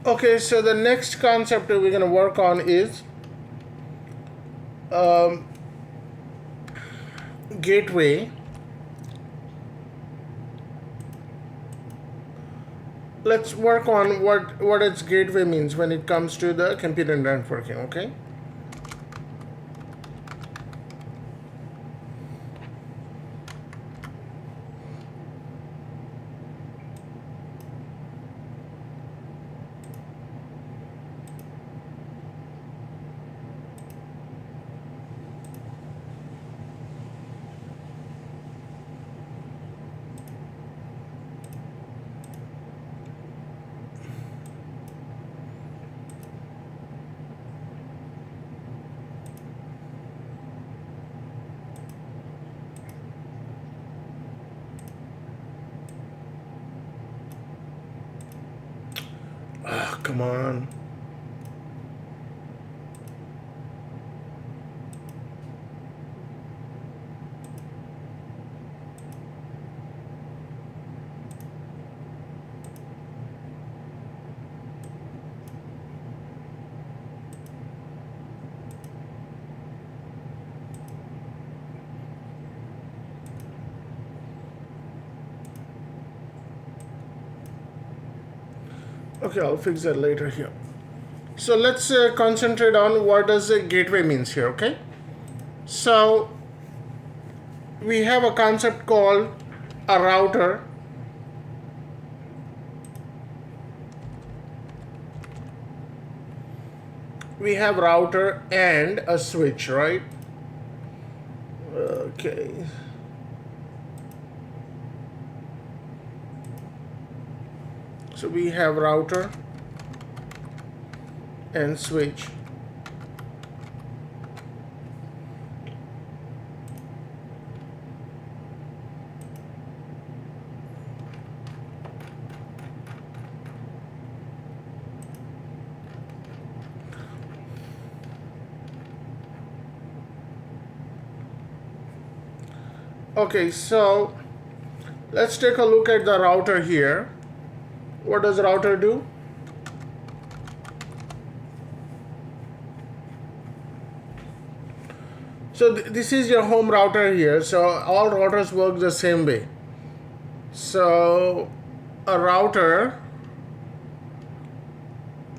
Okay, so the next concept that we're going to work on is um, gateway. Let's work on what its gateway means when it comes to the computer networking, okay? Ah, come on. Okay, I'll fix that later here. So let's concentrate on what does a gateway means here, okay? So we have a concept called a router. We have router and a switch, right? Okay. So we have router and switch. Okay, so let's take a look at the router here. What does router do? So this is your home router here. So all routers work the same way. So a router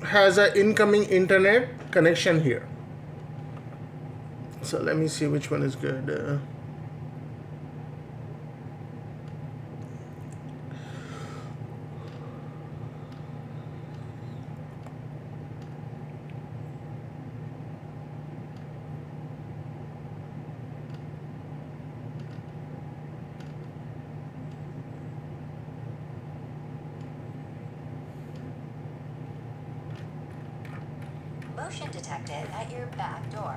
has an incoming internet connection here. So let me see which one is good. Motion detected at your back door.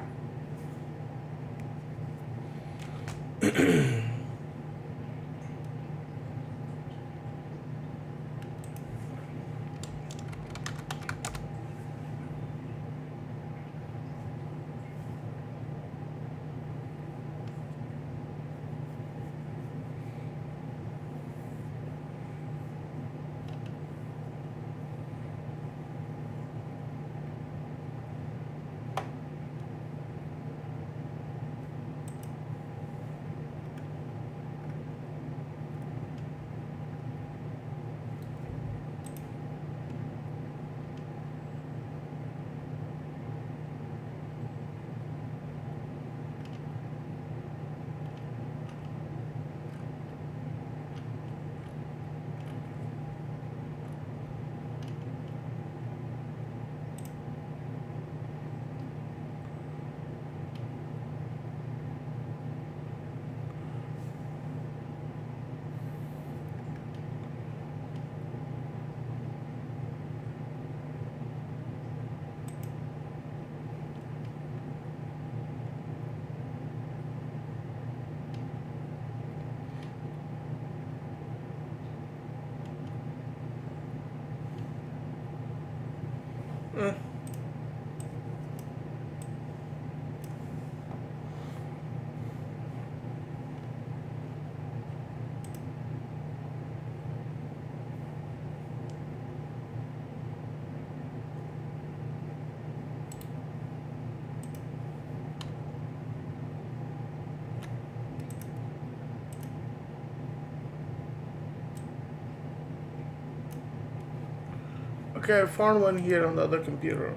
Okay, I found one here on the other computer.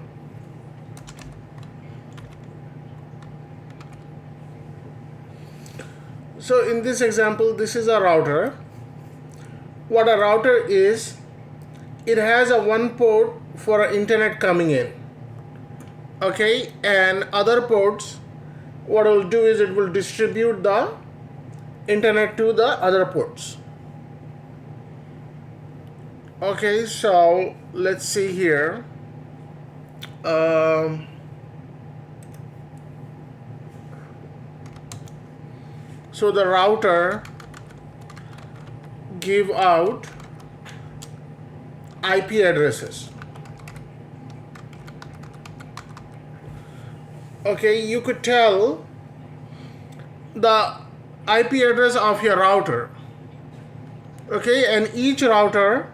So in this example, this is a router. What a router is, it has a one port for internet coming in. Okay, and other ports, what it will do is it will distribute the internet to the other ports. Okay, so let's see here. So the router give out IP addresses. Okay, you could tell the IP address of your router. Okay, and each router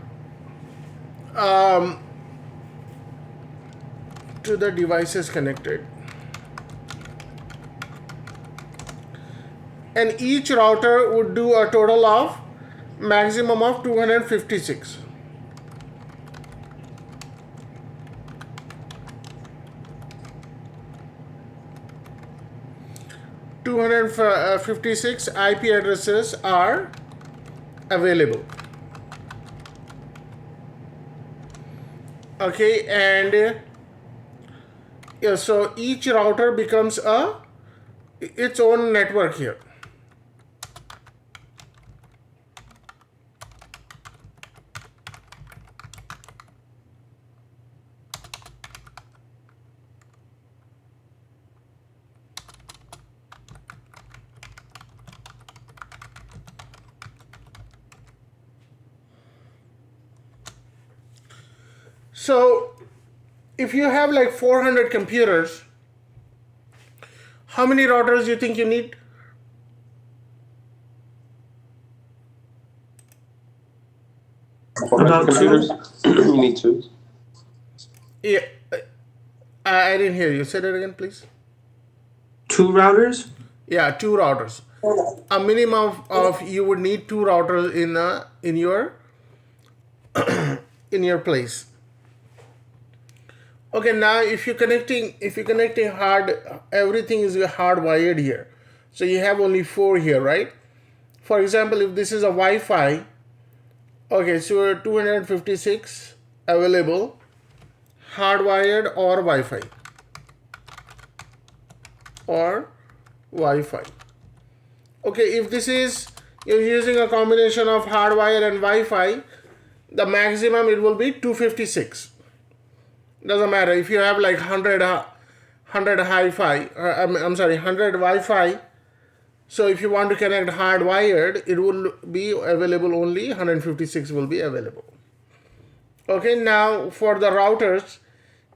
to the devices connected. And each router would do a total of maximum of 256. $256 IP addresses are available. Okay, and yeah, so each router becomes its own network here. So if you have like 400 computers, how many routers do you think you need? About computers? You need two. Yeah, I didn't hear you. Say that again, please. 2 routers? Yeah, 2 routers. A minimum of you would need 2 routers in your in your place. Okay, now if you're connecting everything is hardwired here. So you have only 4 here, right? For example, if this is a Wi-Fi, okay, so 256 available, hardwired or Wi-Fi. Okay, if this is, you're using a combination of hardwire and Wi-Fi, the maximum it will be 256. Doesn't matter if you have like 100 hi-fi, 100 Wi-Fi. So if you want to connect hardwired, it will be available only 156 will be available. Okay, now for the routers,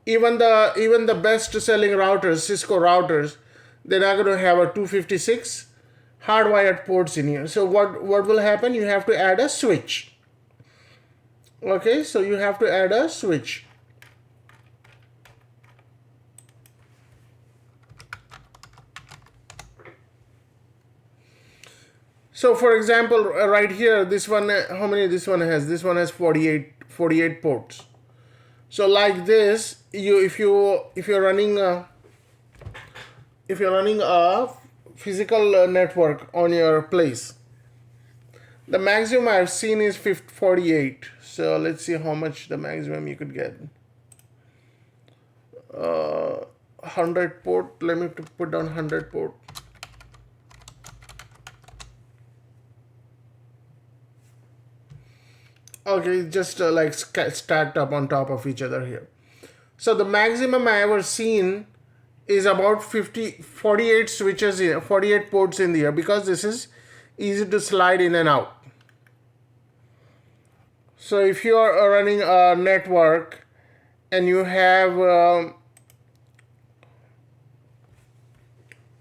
even the best selling routers, Cisco routers, they're not going to have a 256 hardwired ports in here. So what will happen? You have to add a switch. Okay, so you have to add a switch. So for example, right here, this one, how many this one has? This one has 48 ports. So like this, if you're running a physical network on your place, the maximum I've seen is 48. So let's see how much the maximum you could get. 100 port. Let me put down 100 port. Okay, just like stacked up on top of each other here. So the maximum I ever seen is about 48 switches here, 48 ports in here, because this is easy to slide in and out. So if you are running a network and you have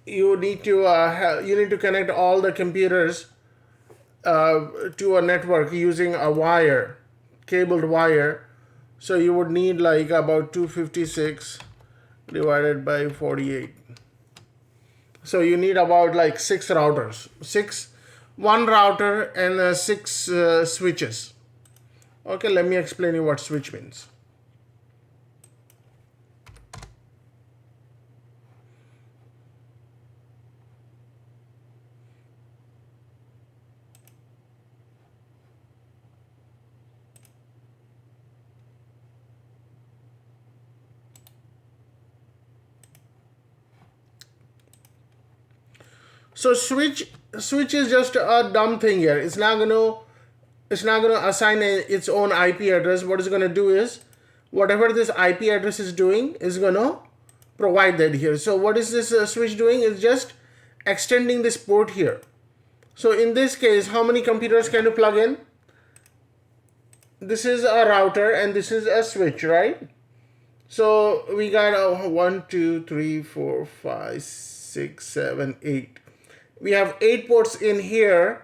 you need to connect all the computers to a network using a wire, cabled wire. So you would need like about 256 divided by 48. So you need about like 6 routers, 1 router and 6 switches. Okay, let me explain you what switch means. So switch is just a dumb thing here. It's not gonna assign its own IP address. What it's gonna do is whatever this IP address is doing is gonna provide that here. So what is this switch doing? It's just extending this port here. So in this case, how many computers can you plug in? This is a router and this is a switch, right? So we got 1, 2, 3, 4, 5, 6, 7, 8. We have 8 ports in here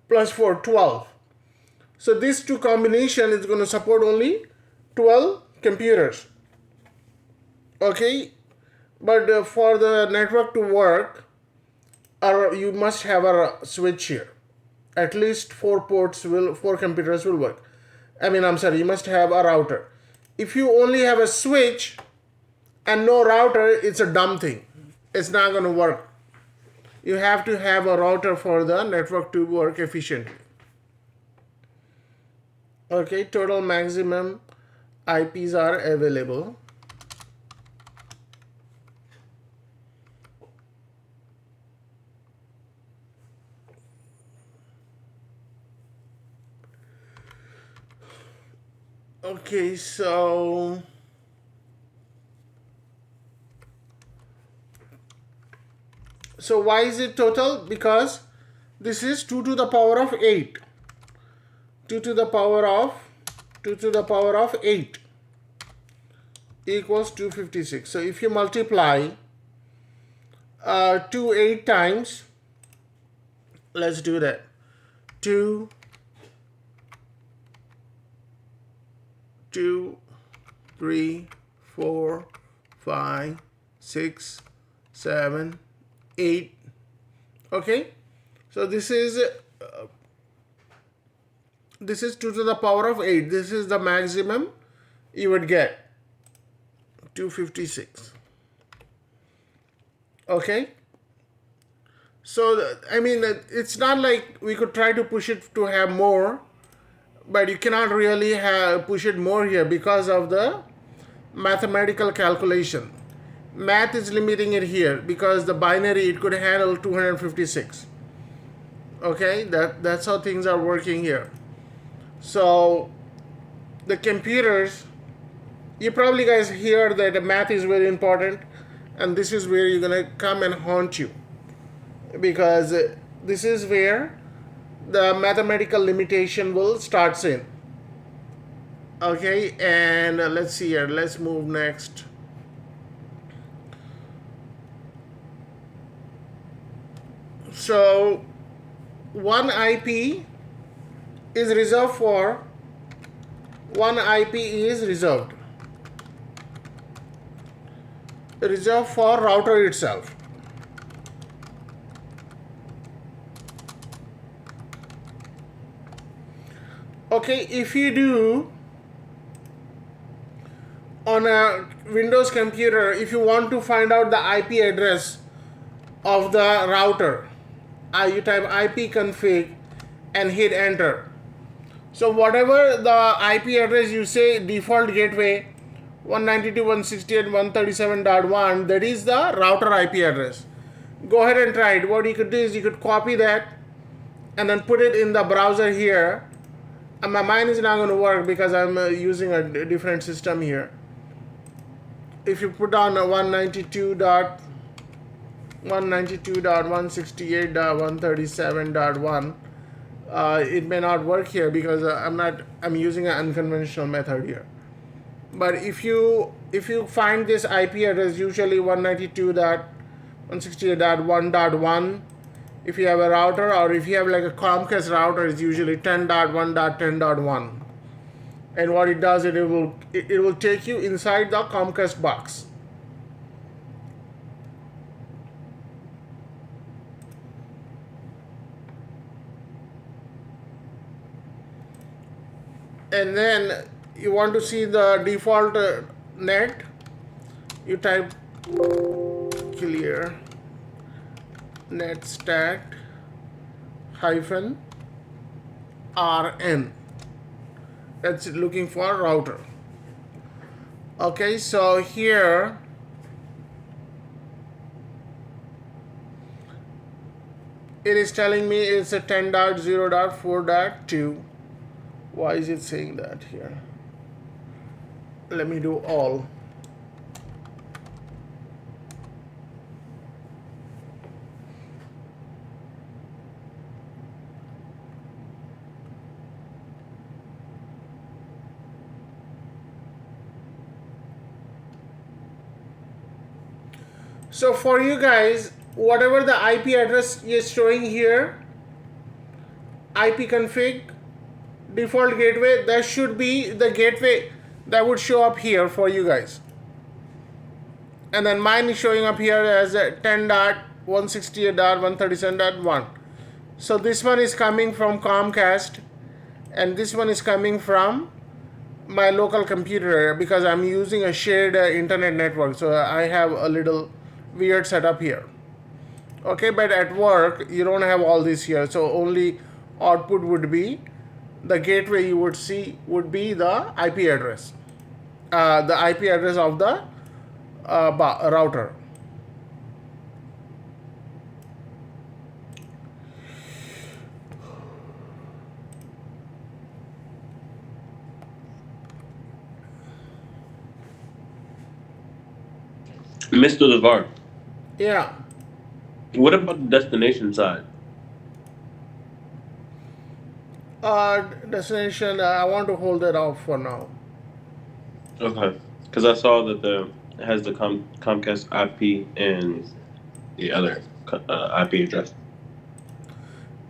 plus 4, 12. So this two combination is going to support only 12 computers. Okay, but for the network to work, you must have a switch here. At least 4 computers will work. You must have a router. If you only have a switch and no router, it's a dumb thing. It's not going to work. You have to have a router for the network to work efficiently. Okay, total maximum IPs are available. Okay, so why is it total? Because this is 2 to the power of 8. 2 to the power of 8 equals 256. So if you multiply 2 8 times, let's do that. 2, 3, 4, 5, 6, 7, 8. Okay, so this is 2 to the power of 8. This is the maximum you would get, 256. Okay, so it's not like we could try to push it to have more, but you cannot really push it more here because of the mathematical calculation. Math is limiting it here because the binary, it could handle 256. Okay, that's how things are working here. So the computers, you probably guys hear that the math is very important, and this is where you're gonna come and haunt you, because this is where the mathematical limitation will start in. Okay, and let's see here. Let's move next. So one IP is reserved for router itself. Okay, if you do on a Windows computer, if you want to find out the IP address of the router, you type ipconfig and hit enter. So whatever the IP address you say, default gateway 192.168.137.1, that is the router IP address. Go ahead and try it. What you could do is you could copy that and then put it in the browser here. And mine is not going to work because I'm using a different system here. If you put on a 192.168.137.1, it may not work here because I'm using an unconventional method here. But if you find this IP address, usually 192.168.1.1, if you have a router, or if you have like a Comcast router, it's usually 10.1.10.1. And what it does, it will take you inside the Comcast box. And then you want to see the default net, you type clear net stat -rn. That's looking for router. Okay, so here it is telling me it's a 10.0.4.2. Why is it saying that here? Let me do all. So for you guys, whatever the IP address is showing here, IP config, default gateway, that should be the gateway that would show up here for you guys. And then mine is showing up here as 10.168.137.1. So this one is coming from Comcast, and this one is coming from my local computer because I'm using a shared internet network. So I have a little weird setup here. Okay, but at work you don't have all this here, so only output would be the gateway you would see would be the IP address, the IP address of the router. Mr. Zafar, Yeah. what about the destination side? Destination, I want to hold that off for now. Okay, because I saw that it has the Comcast IP and the other IP address.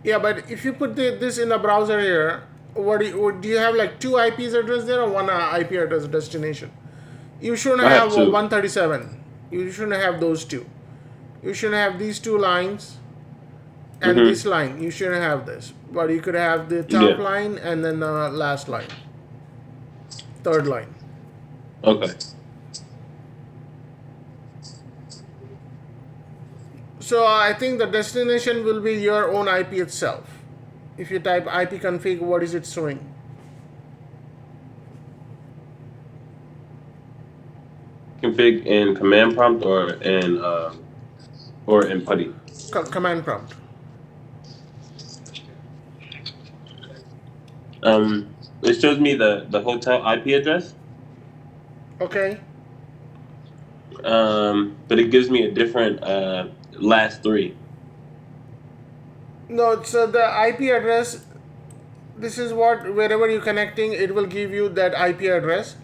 Yeah, but if you put this in the browser here, do you have like two IPs address there or one IP address destination? You shouldn't I have have two. 137. You shouldn't have those two. You shouldn't have these two lines and this line. You shouldn't have this. But you could have the top line and then the last line. Third line. Okay. So I think the destination will be your own IP itself. If you type IP config, what is it showing? Config in command prompt or in PuTTY? Command prompt. It shows me the hotel IP address. Okay. But it gives me a different last three. No, so the IP address, this is what, wherever you're connecting, it will give you that IP address.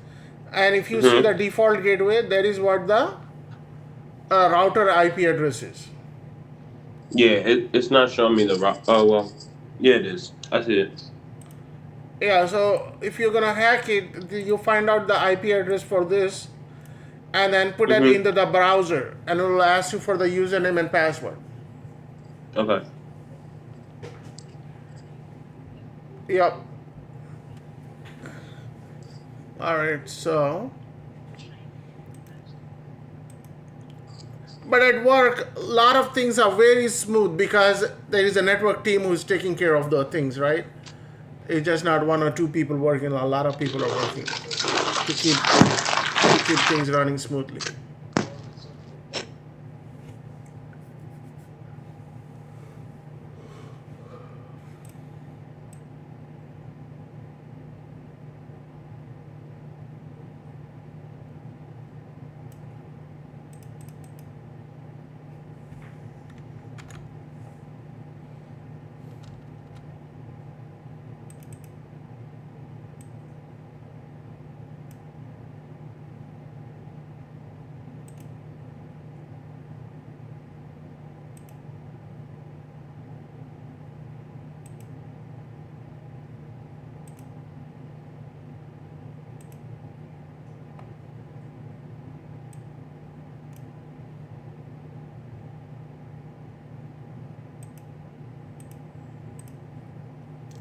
And if you see the default gateway, that is what the router IP address is. Yeah, it's not showing me the route. Oh, well, yeah, it is. I see it. Yeah, so if you're gonna hack it, you find out the IP address for this and then put it into the browser and it will ask you for the username and password. Okay. Yep. Alright, so. But at work, a lot of things are very smooth because there is a network team who's taking care of the things, right? It's just not one or two people working, a lot of people are working to keep things running smoothly.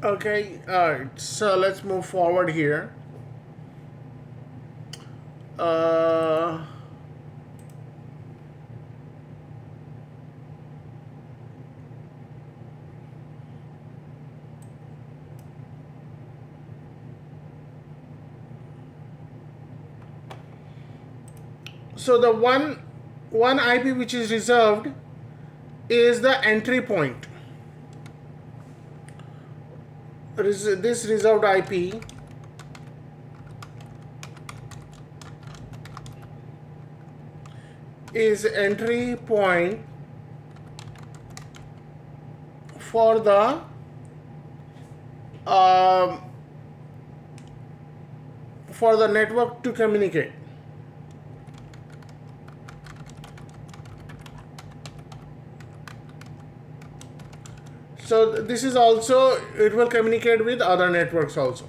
Okay, alright, so let's move forward here. So the one IP which is reserved is the entry point. this reserved IP is entry point for the network to communicate. So this is also, it will communicate with other networks also.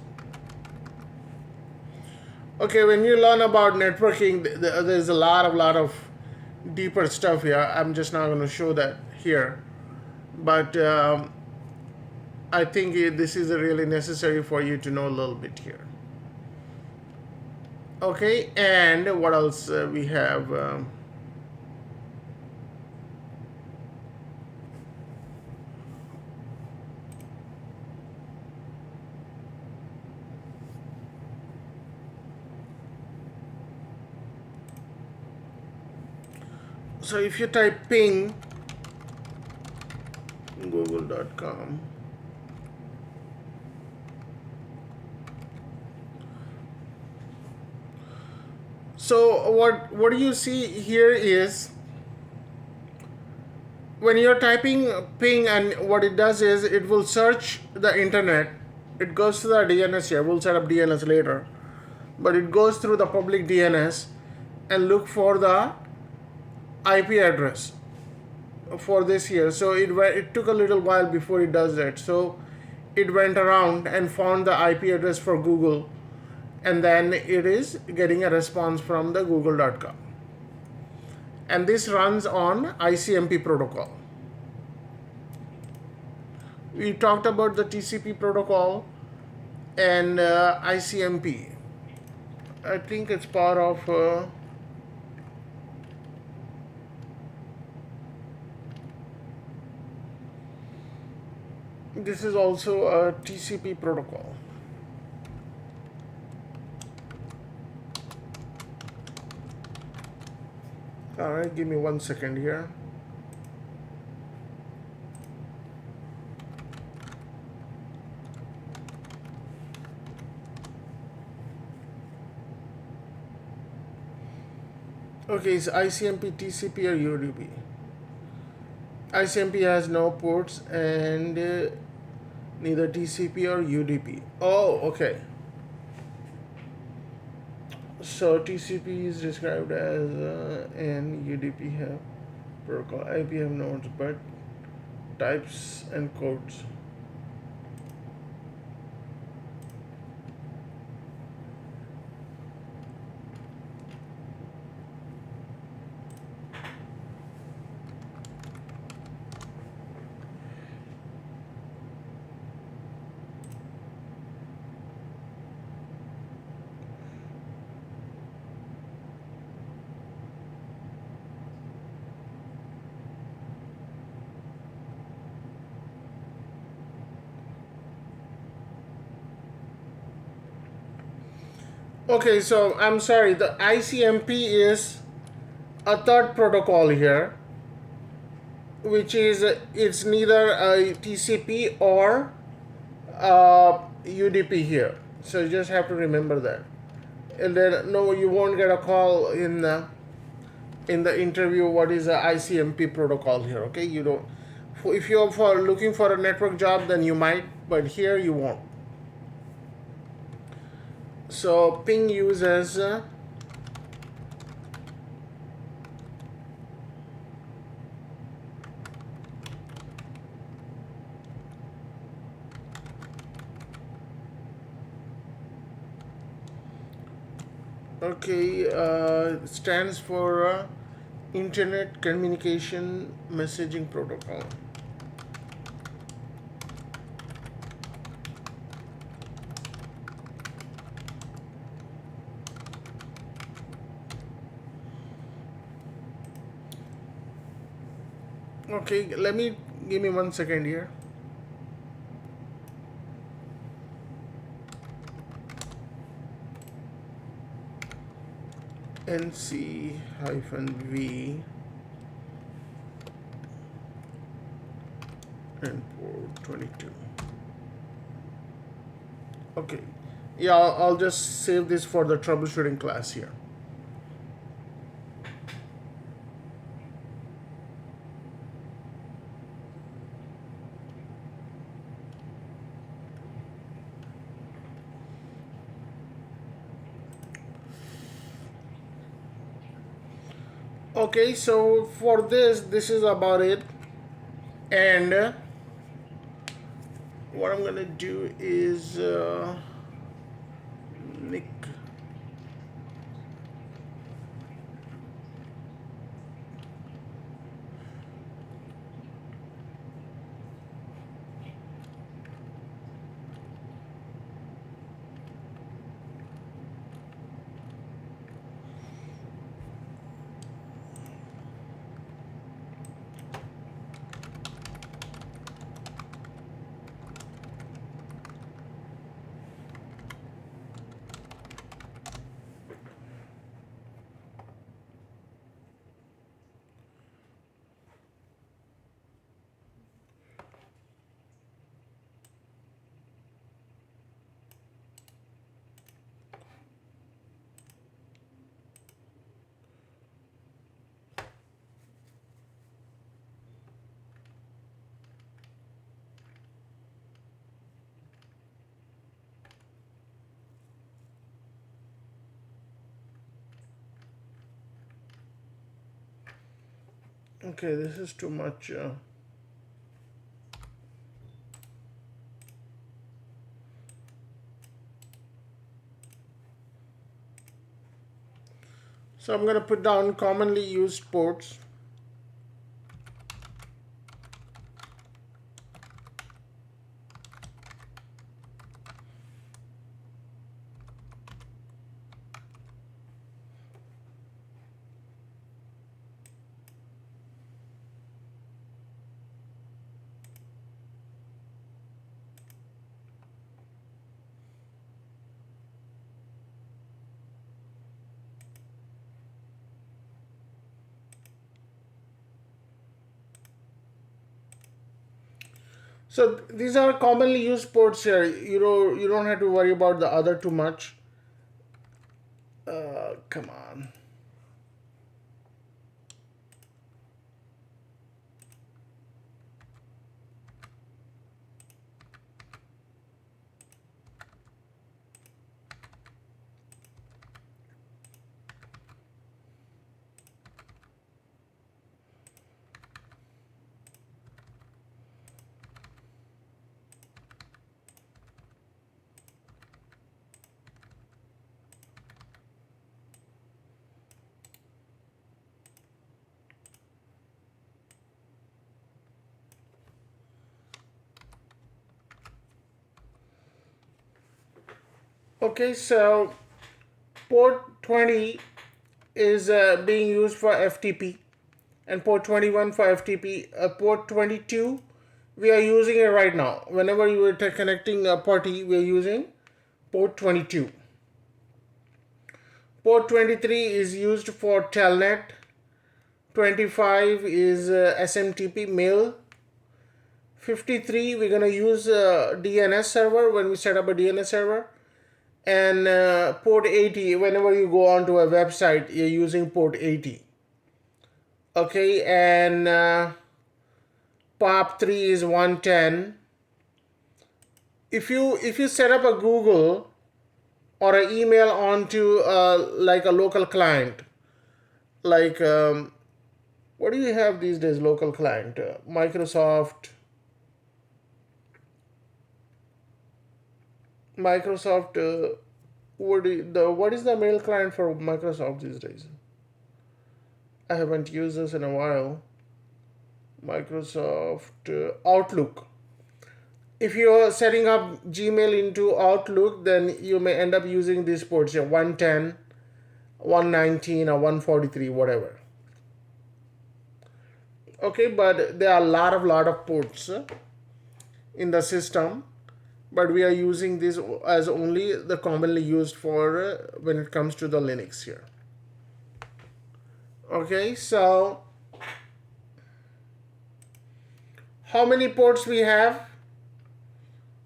Okay, when you learn about networking, there's a lot of deeper stuff here. I'm just not going to show that here, but I think this is really necessary for you to know a little bit here. Okay, and what else we have? So if you type ping google.com, so what you see here is when you're typing ping, and what it does is it will search the internet. It goes to the DNS here. We'll set up DNS later, but it goes through the public DNS and look for the IP address for this here. So it took a little while before it does that. So it went around and found the IP address for Google, and then it is getting a response from the google.com. And this runs on ICMP protocol. We talked about the TCP protocol and ICMP. I think it's part of this is also a TCP protocol. All right, give me 1 second here. Okay, it's ICMP, TCP, or UDP. ICMP has no ports, and neither TCP or UDP. Oh, okay. So TCP is described as and UDP have protocol. IP have nodes, but types and codes. Okay, so I'm sorry, the ICMP is a third protocol here, which is it's neither a TCP or UDP here. So you just have to remember that. And then no, you won't get a call in the interview what is a ICMP protocol here. Okay, you don't. If you're looking for a network job, then you might, but here you won't. So ping uses stands for Internet Communication Messaging Protocol. Okay, give me 1 second here. NC-V and port 22. Okay. Yeah, I'll just save this for the troubleshooting class here. Okay, so for this is about it. And what I'm gonna do is Nick. Okay, this is too much. So I'm gonna put down commonly used ports. So these are commonly used ports here. You don't have to worry about the other too much. Come on. Okay, so port 20 is being used for FTP, and port 21 for FTP. Port 22, we are using it right now. Whenever you are connecting a party, we are using port 22. Port 23 is used for telnet. 25 is SMTP mail. 53 we're going to use DNS server when we set up a DNS server. And port 80, whenever you go onto a website, you're using port 80. Okay, and POP3 is 110. If you set up a Google or an email onto like a local client, like what do you have these days? Local client, Microsoft. What is the mail client for Microsoft these days? I haven't used this in a while. Microsoft Outlook. If you're setting up Gmail into Outlook, then you may end up using these ports here: 110, 119, or 143, whatever. Okay, but there are a lot of ports in the system, but we are using this as only the commonly used for when it comes to the Linux here. Okay, so how many ports we have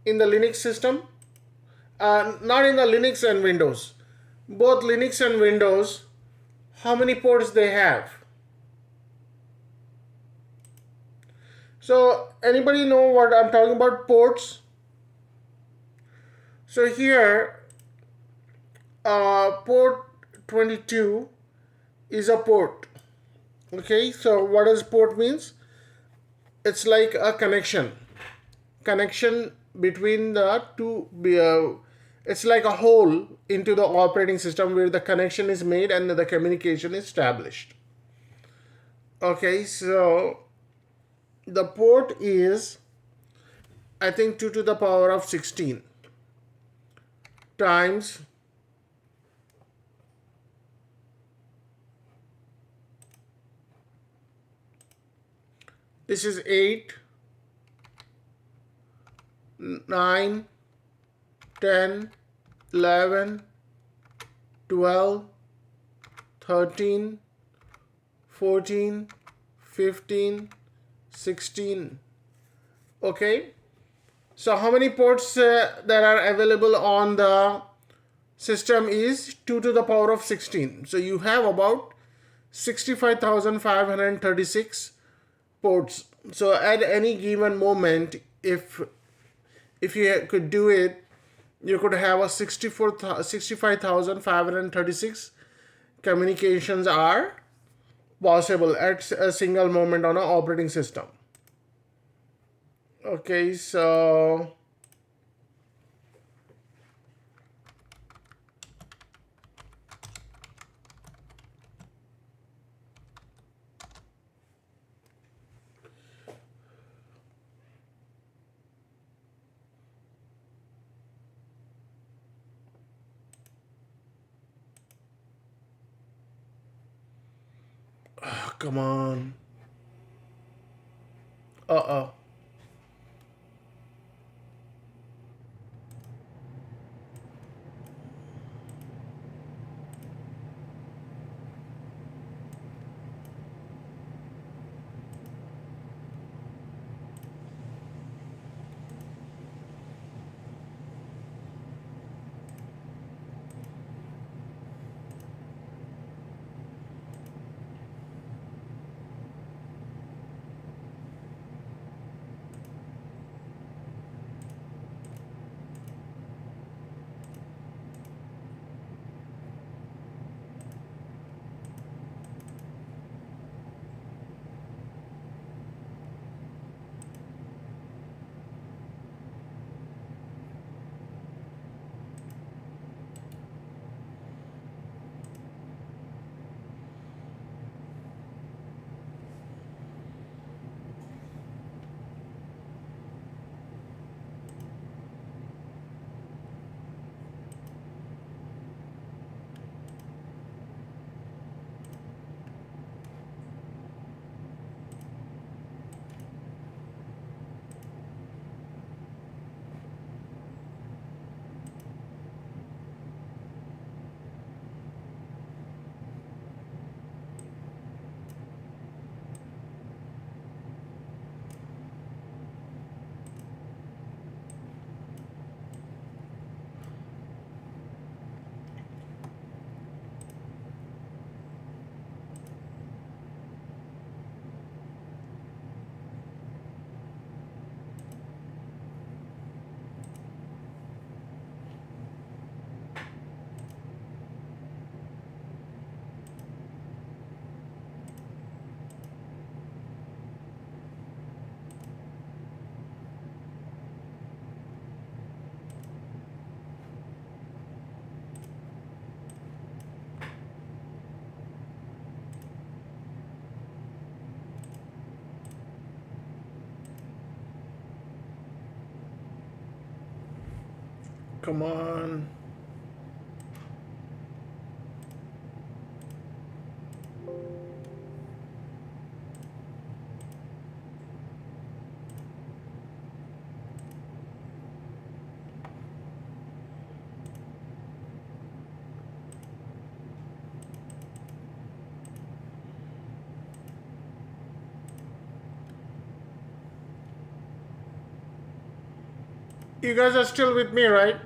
in the Linux system? Not in the Linux and Windows. Both Linux and Windows, how many ports they have? So anybody know what I'm talking about? Ports. So here, port 22 is a port. Okay, so what does port means? It's like a connection between the two. It's like a hole into the operating system where the connection is made and the communication is established. Okay, so the port is, I think, 2 to the power of 16 times this is 8, 9, 10, 11, 12, 13, 14, 15, 16. Okay, so how many ports that are available on the system is 2 to the power of 16. So you have about 65,536 ports. So at any given moment, if you could do it, you could have a 65,536 communications are possible at a single moment on an operating system. Okay, so come on. Uh-oh. Come on. You guys are still with me, right?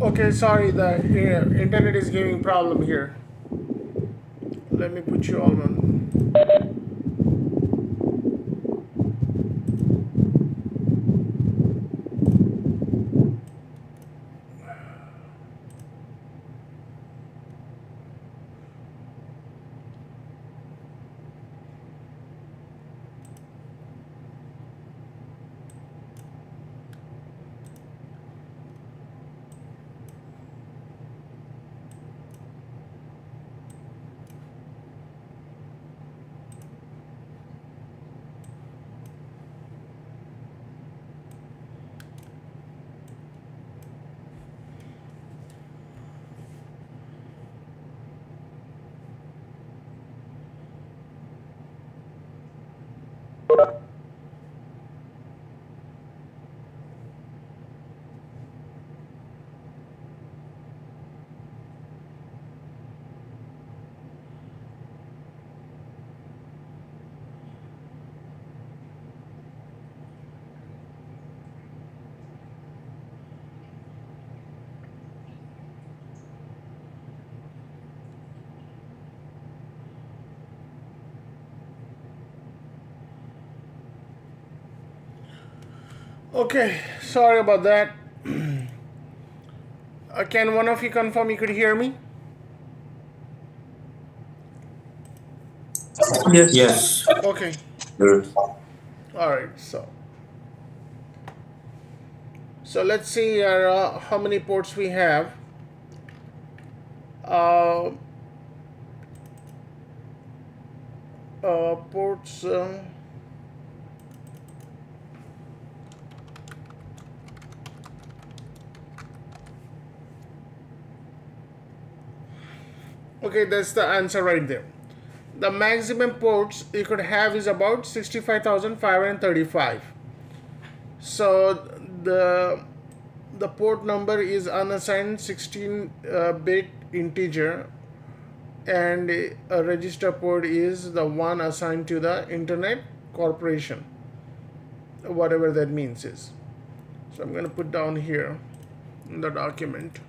Okay, sorry, the internet is giving problem here. Let me put you all on. Okay, sorry about that. Can one of you confirm you could hear me? Yes. Yes. Okay, Yes. all right. So let's see here, how many ports we have. Uh, ports. Okay, that's the answer right there. The maximum ports you could have is about 65,535. So the port number is unassigned 16-bit integer, and a register port is the one assigned to the internet corporation, whatever that means is. So I'm going to put down here in the document.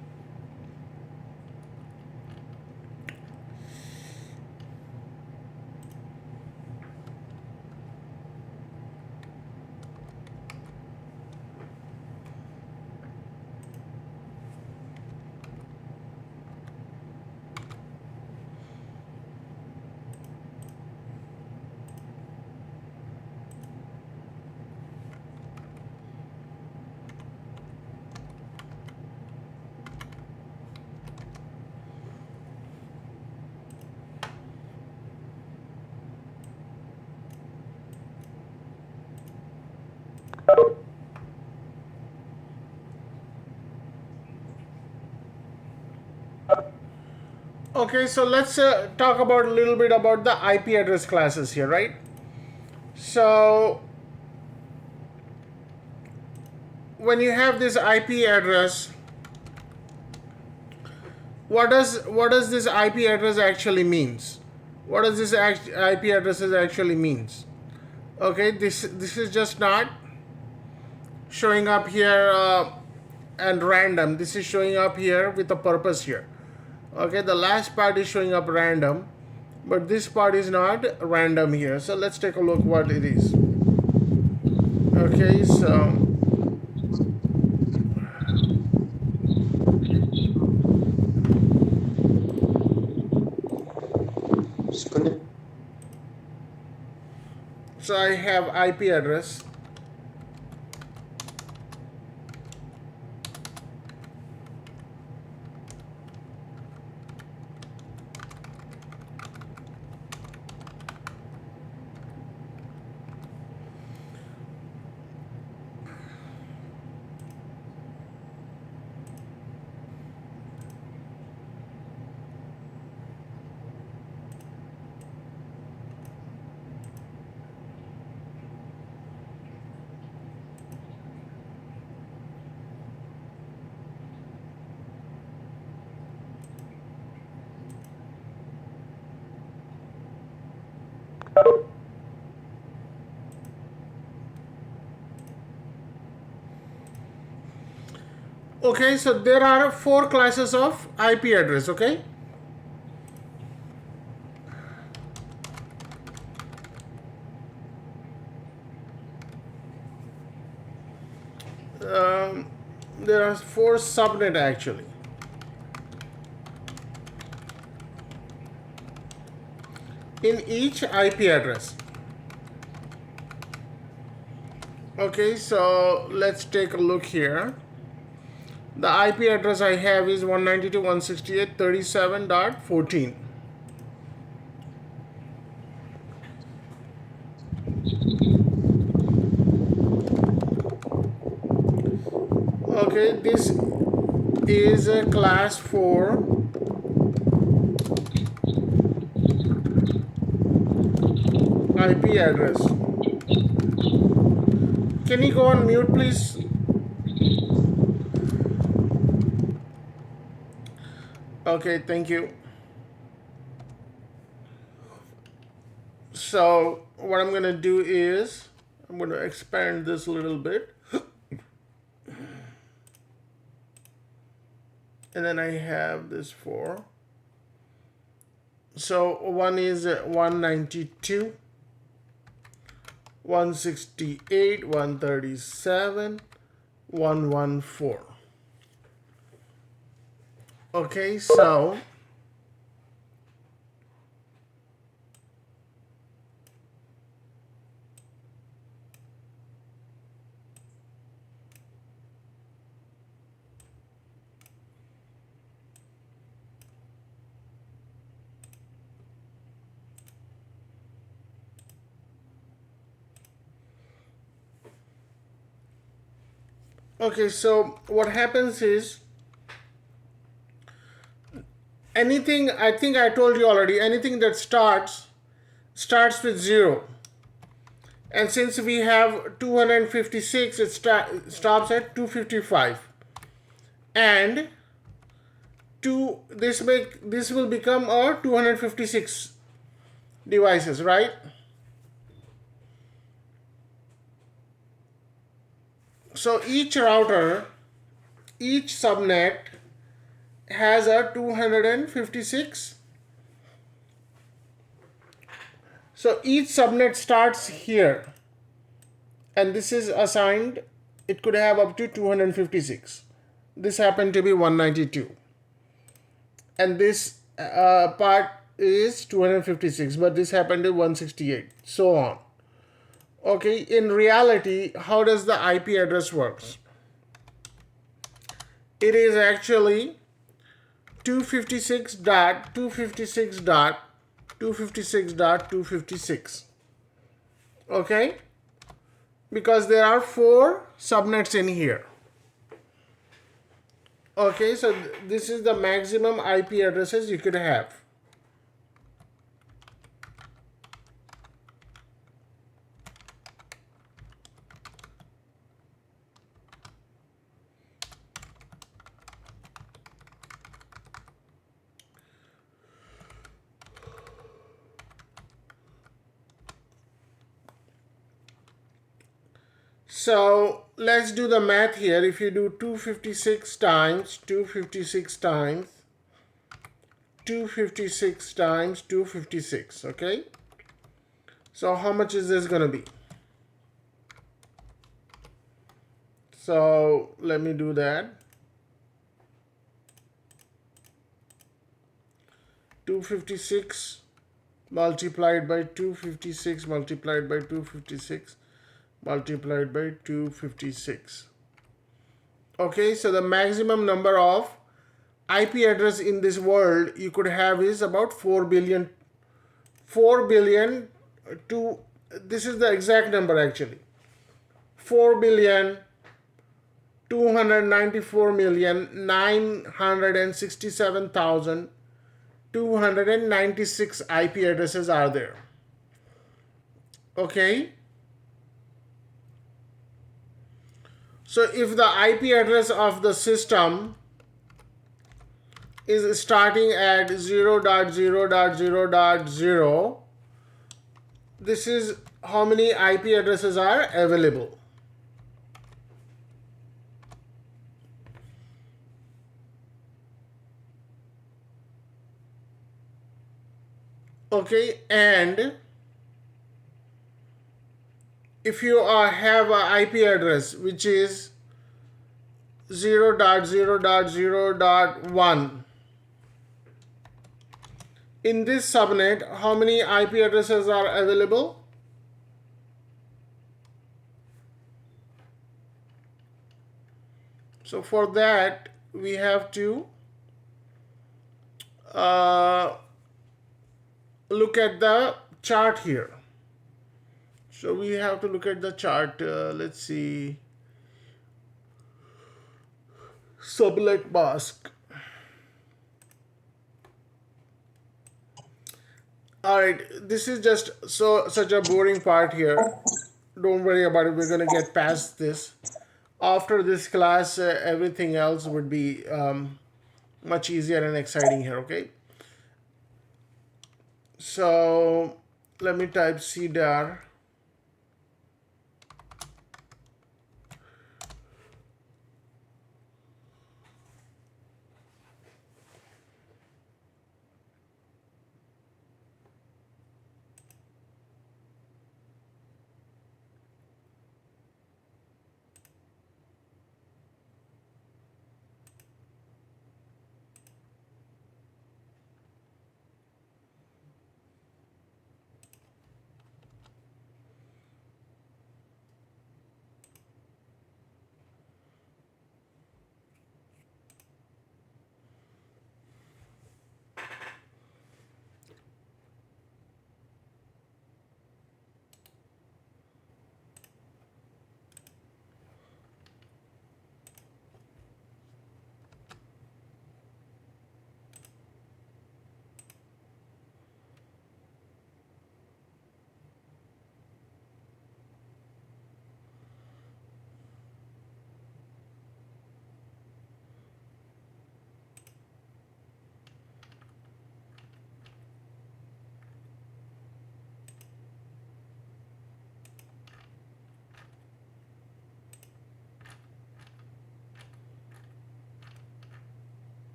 Okay, so let's talk about a little bit about the IP address classes here, right? So when you have this IP address, what does this IP address actually means? What does this IP addresses actually means? Okay, this is just not showing up here and random. This is showing up here with a purpose here. Okay, the last part is showing up random, but this part is not random here. So let's take a look what it is. Okay, so I have IP address. Okay, so there are 4 classes of IP address, okay? There are 4 subnet actually. In each IP address. Okay, so let's take a look here. The IP address I have is 192.168.37.14. Okay, this is a class 4 IP address. Can you go on mute, please? Okay, thank you. So what I'm going to do is I'm going to expand this a little bit. And then I have this 4. So one is 192, 168, 137, 114. Okay, so what happens is anything, I think I told you already, anything that starts with 0. And since we have 256, it stops at 255. And this will become our 256 devices, right? So each router, each subnet has a 256. So each subnet starts here, and this is assigned, it could have up to 256. This happened to be 192. And this part is 256, but this happened to 168, so on. Okay, in reality, how does the IP address works? It is actually 256.256.256.256. Okay, because there are 4 subnets in here. Okay, so this is the maximum IP addresses you could have. So let's do the math here. If you do 256 times 256 times 256 times 256, okay? So how much is this going to be? So let me do that. 256 multiplied by 256 multiplied by 256 multiplied by 256. Okay, so the maximum number of IP address in this world you could have is about 4 billion to, this is the exact number actually, 4,294,967,296 IP addresses are there. Okay, so if the IP address of the system is starting at 0.0.0.0, this is how many IP addresses are available. Okay, and if you have an IP address which is 0.0.0.1, in this subnet, how many IP addresses are available? So for that, we have to look at the chart here. So we have to look at the chart. Let's see. Sublet mask. All right, this is just such a boring part here. Don't worry about it. We're gonna get past this. After this class, everything else would be much easier and exciting here. Okay. So let me type cdar.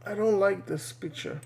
I don't like this picture.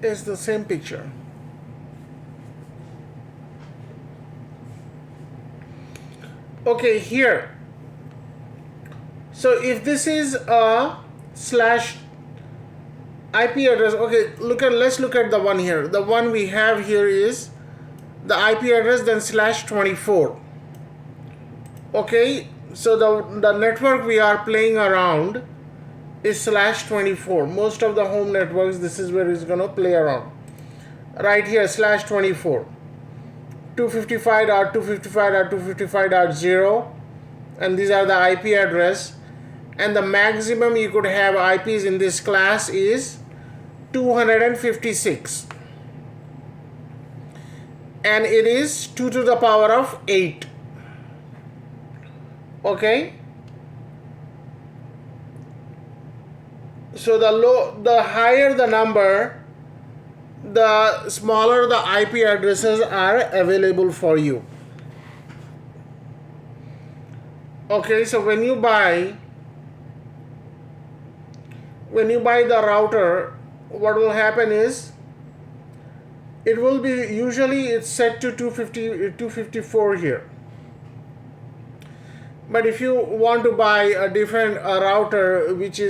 It's the same picture. Okay, here. So if this is a slash IP address, okay, let's look at the one here. The one we have here is the IP address, then slash 24. Okay, so the network we are playing around is /24. Most of the home networks, this is where it's going to play around. Right here, /24. 255.255.255.0, and these are the IP address. And the maximum you could have IPs in this class is 256. And it is 2 to the power of 8. Okay? So the higher the number, the smaller the IP addresses are available for you. Okay, so when you buy the router, what will happen is it will be, usually it's set to 254 here. But if you want to buy a different router, which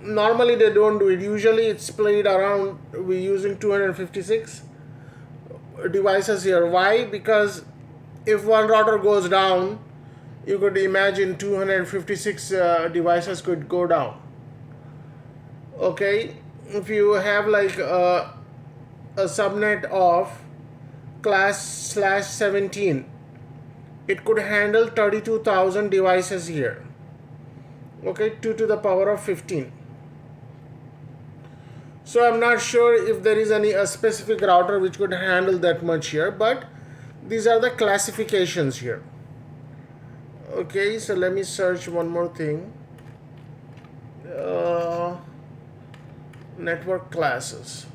normally they don't do it. Usually it's played around, we're using 256 devices here. Why? Because if one router goes down, you could imagine 256 devices could go down. Okay, if you have like a subnet of class /17, it could handle 32,000 devices here. Okay, 2 to the power of 15. So I'm not sure if there is any specific router which could handle that much here, but these are the classifications here. Okay, so let me search one more thing. Network classes.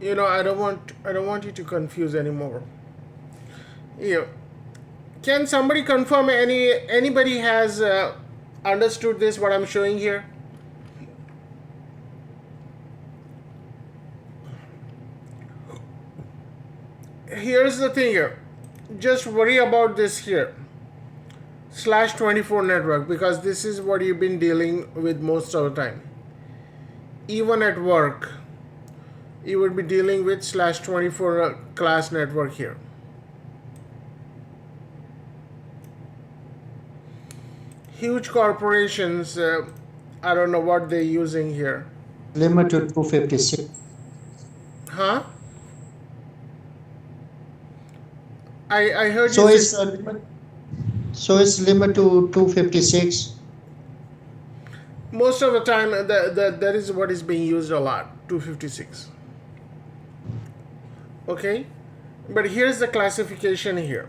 I don't want you to confuse anymore. Yeah. Can somebody confirm anybody has understood this, what I'm showing here? Here's the thing here. Just worry about this here. /24 network, because this is what you've been dealing with most of the time. Even at work, you would be dealing with /24 class network here. Huge corporations, I don't know what they're using here. Limit to 256. Huh? I heard So you it's limit to 256. Most of the time that is what is being used a lot, 256. Okay, but here's the classification here.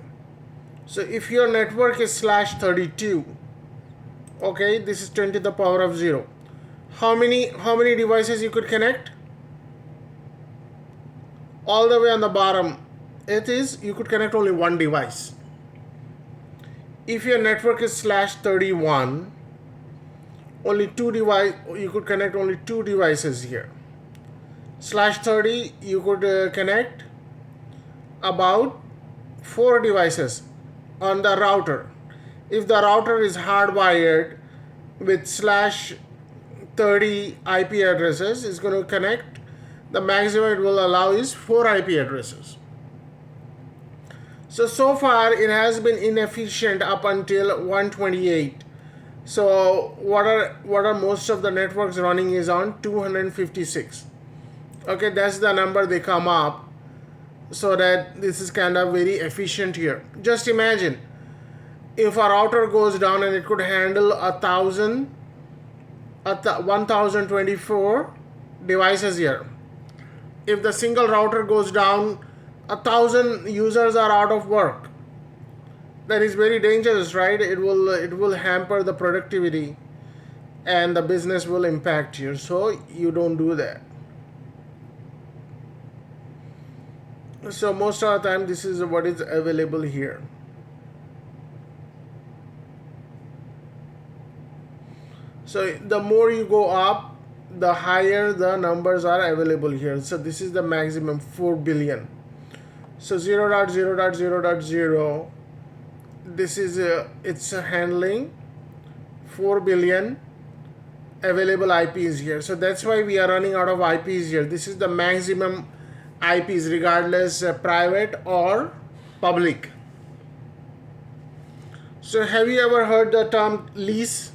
So if your network is /32, okay, this is 10 to the power of 0. How many devices you could connect? All the way on the bottom, it is you could connect only one device. If your network is /31, only you could connect only 2 devices here. /30, you could connect about 4 devices on the router. If the router is hardwired with /30 IP addresses, it's going to connect, the maximum it will allow is 4 IP addresses. So far it has been inefficient up until 128. So what are most of the networks running is on 256. Okay, that's the number they come up, so that this is kind of very efficient here. Just imagine if a router goes down and it could handle 1024 devices here. If the single router goes down 1,000 users are out of work. That is very dangerous, right? It will hamper the productivity and the business will impact you. So you don't do that. So most of the time this is what is available here. So the more you go up, the higher the numbers are available here. So this is the maximum 4 billion. So 0.0.0.0, this is it's handling 4 billion available IPs here. So that's why we are running out of IPs here. This is the maximum IPs, regardless private or public. So have you ever heard the term lease?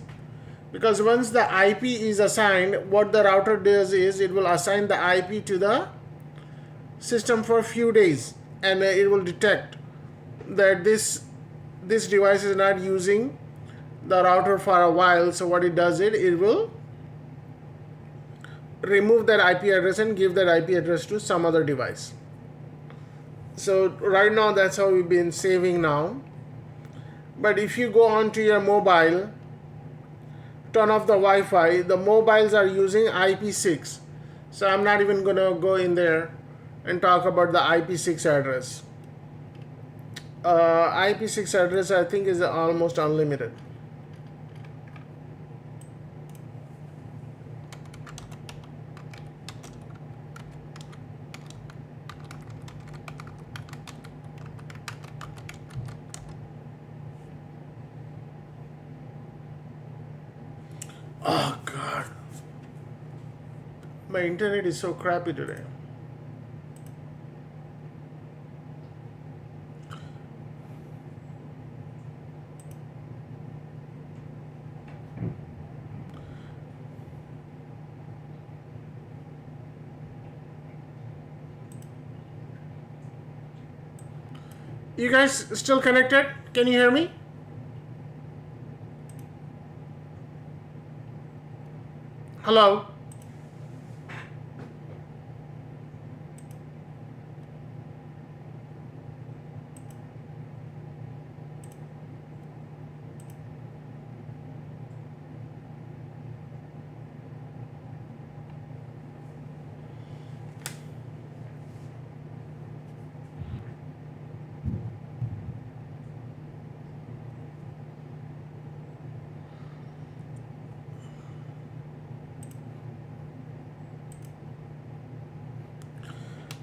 Because once the IP is assigned, what the router does is it will assign the IP to the system for a few days, and it will detect that this device is not using the router for a while. So what it does, it will remove that IP address and give that IP address to some other device. So right now that's how we've been saving now. But if you go onto your mobile, turn off the Wi-Fi, the mobiles are using IP6. So I'm not even gonna go in there and talk about the IP6 address. IP6 address I think is almost unlimited. Oh God, my internet is so crappy today. You guys still connected? Can you hear me? Hello?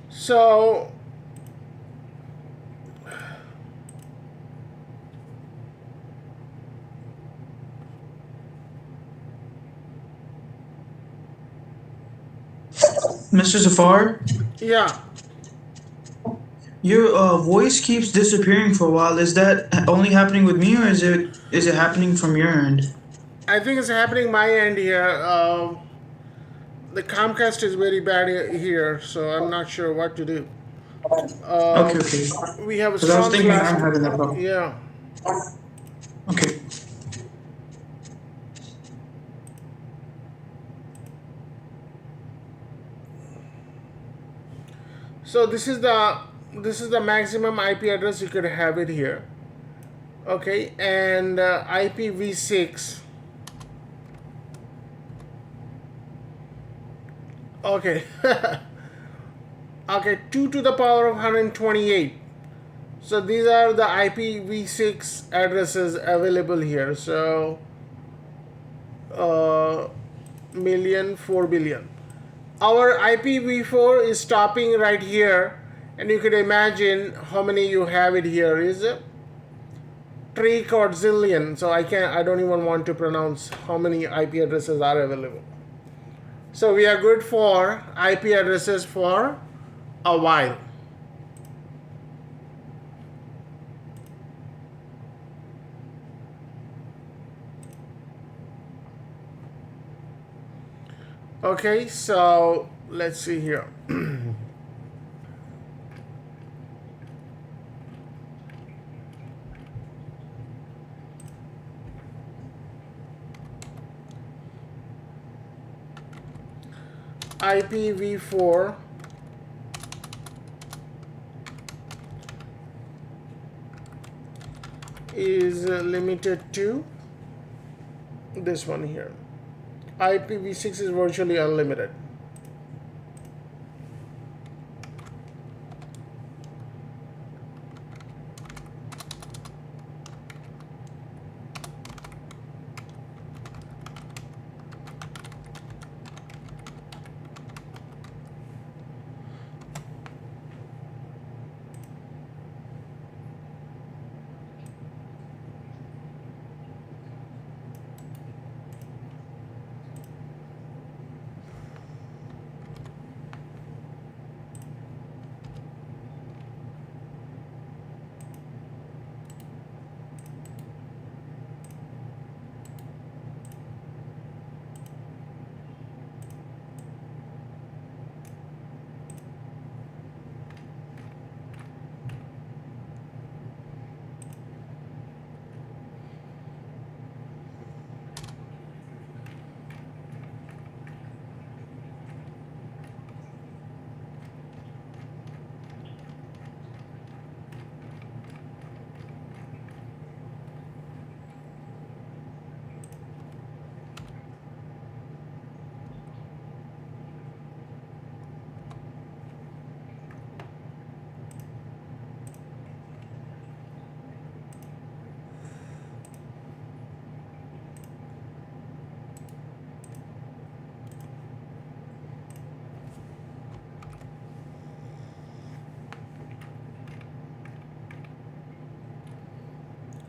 So Mr. Zafar, yeah, your voice keeps disappearing for a while. Is that only happening with me, or is it happening from your end? I think it's happening my end here. The Comcast is very bad here, so I'm not sure what to do. Okay, okay. We have a Because I was strong thinking flash. I'm having that problem. Yeah. Okay. So this is the maximum IP address you could have it here. Okay, and IPv6. Okay. Okay, 2 to the power of 128. So these are the IPv6 addresses available here. So million, 4 billion. Our IPv4 is stopping right here, and you could imagine how many you have it here is 3 quadrillion. So I don't even want to pronounce how many IP addresses are available. So we are good for IP addresses for a while. Okay, so let's see here. IPv4 is limited to this one here. IPv6 is virtually unlimited.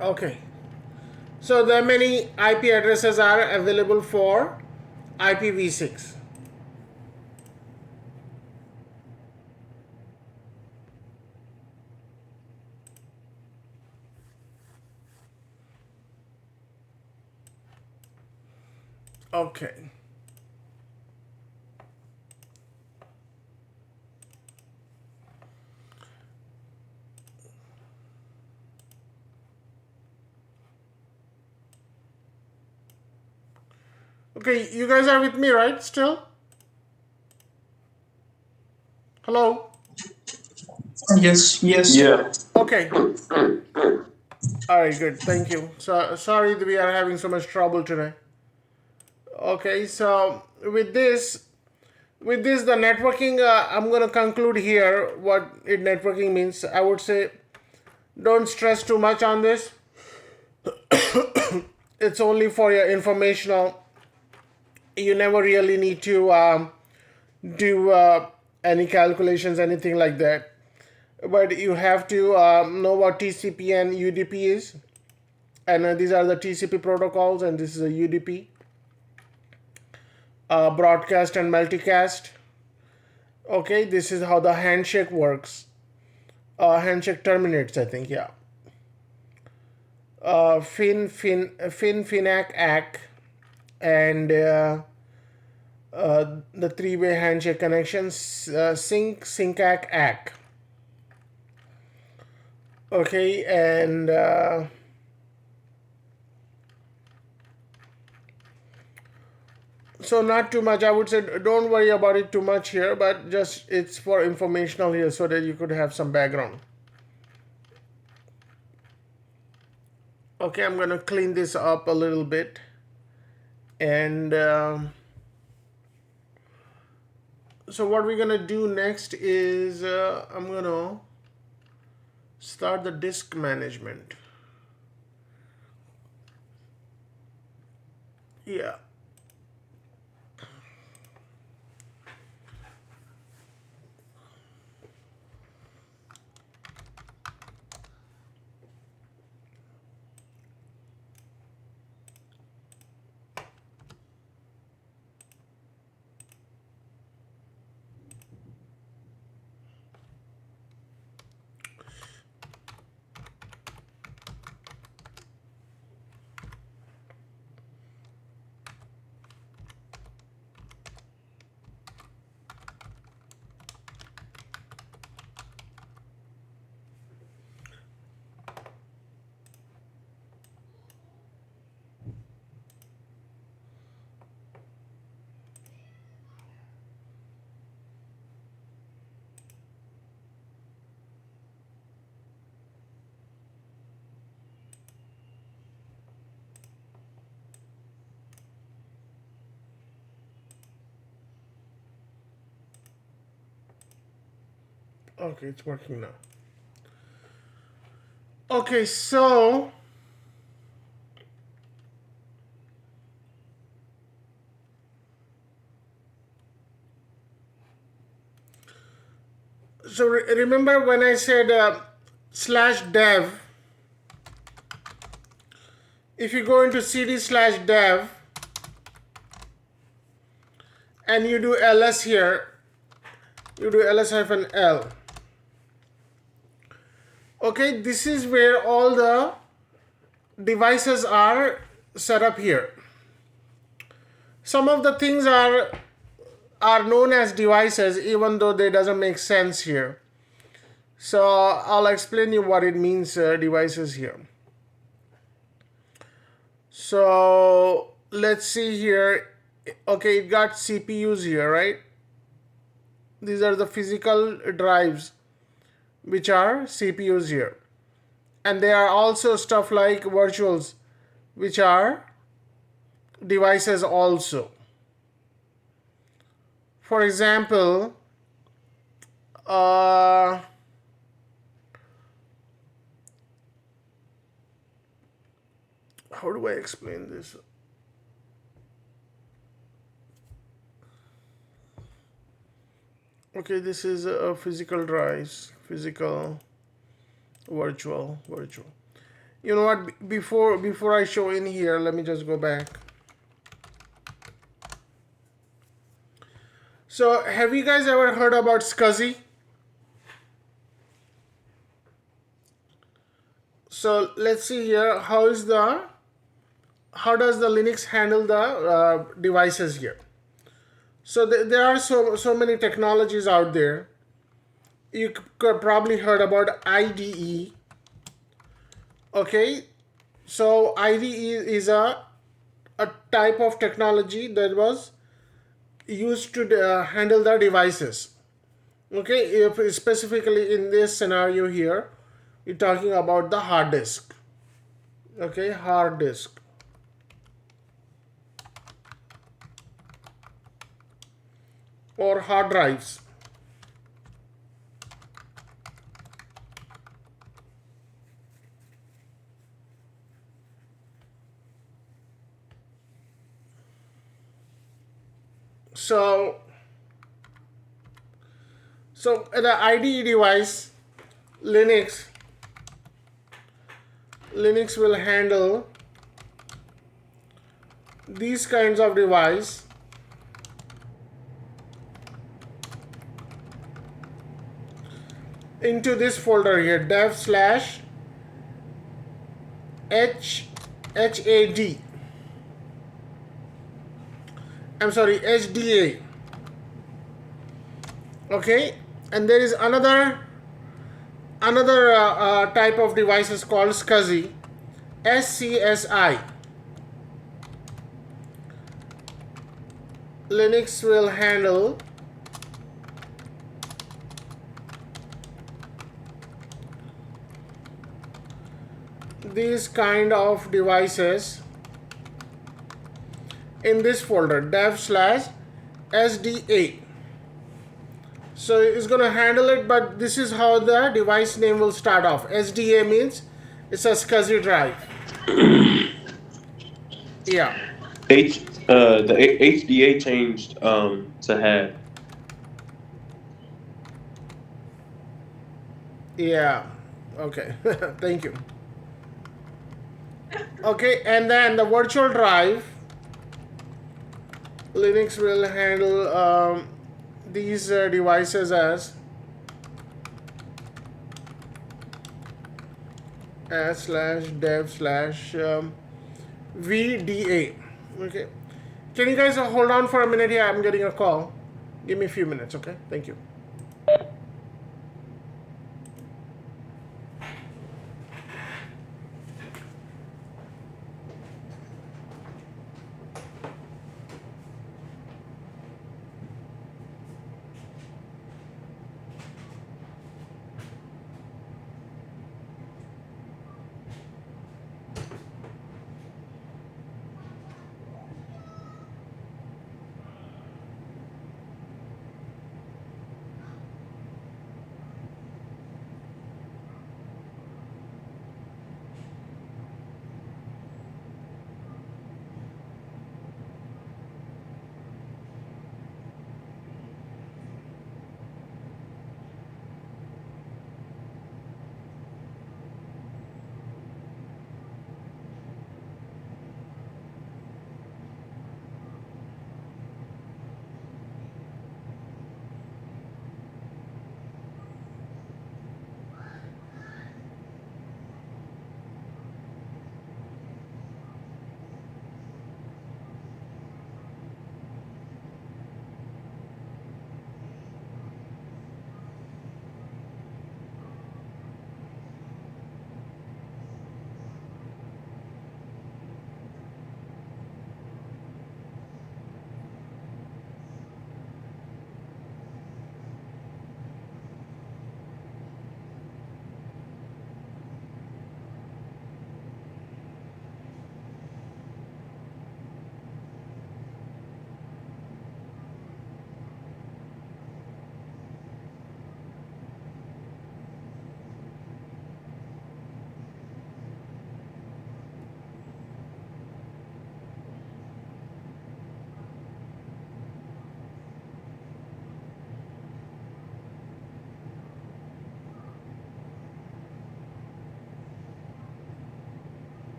Okay. So the many IP addresses are available for IPv6. Okay. Okay, you guys are with me, right? Still? Hello? Yes, yes. Yeah. Okay. All right, good. Thank you. So sorry that we are having so much trouble today. Okay, so with this the networking, I'm going to conclude here what networking means. I would say don't stress too much on this. It's only for your informational. You never really need to do any calculations, anything like that. But you have to know what TCP and UDP is. And these are the TCP protocols, and this is a UDP. Broadcast and multicast. Okay, this is how the handshake works. Handshake terminates, I think, yeah. FINAC ACK, and the three-way handshake connections, SYNCAC ACK. Okay, and so not too much. I would say don't worry about it too much here, but just it's for informational here so that you could have some background. Okay, I'm gonna clean this up a little bit, and so what we're gonna do next is I'm gonna start the disk management. Yeah. Okay, it's working now. Okay, so remember when I said /dev, if you go into cd/dev and you do ls here, you do ls-l. Okay, this is where all the devices are set up here. Some of the things are known as devices, even though they doesn't make sense here. So I'll explain you what it means, devices here. So let's see here. Okay, it got CPUs here, right? These are the physical drives which are CPUs here. And there are also stuff like virtuals which are devices also. For example, how do I explain this? Okay, this is a physical drives, physical, virtual. You know what? Before I show in here, let me just go back. So, have you guys ever heard about SCSI? So let's see here. How does the Linux handle the devices here? So there are so many technologies out there. You could probably heard about IDE. Okay, so IDE is a type of technology that was used to handle the devices. Okay, if specifically in this scenario here, you're talking about the hard disk. Okay, hard disk. Or hard drives. So the IDE device, Linux will handle these kinds of device into this folder here, dev/HAD. I'm sorry, HDA. Okay, and there is another type of devices called SCSI, SCSI. Linux will handle these kind of devices in this folder, dev/SDA. So it's going to handle it, but this is how the device name will start off. SDA means it's a SCSI drive. Yeah. The HDA changed to have. Yeah. Okay. Thank you. Okay, and then the virtual drive, Linux will handle these devices as /dev/VDA. Okay. Can you guys hold on for a minute here? I'm getting a call. Give me a few minutes, okay? Thank you.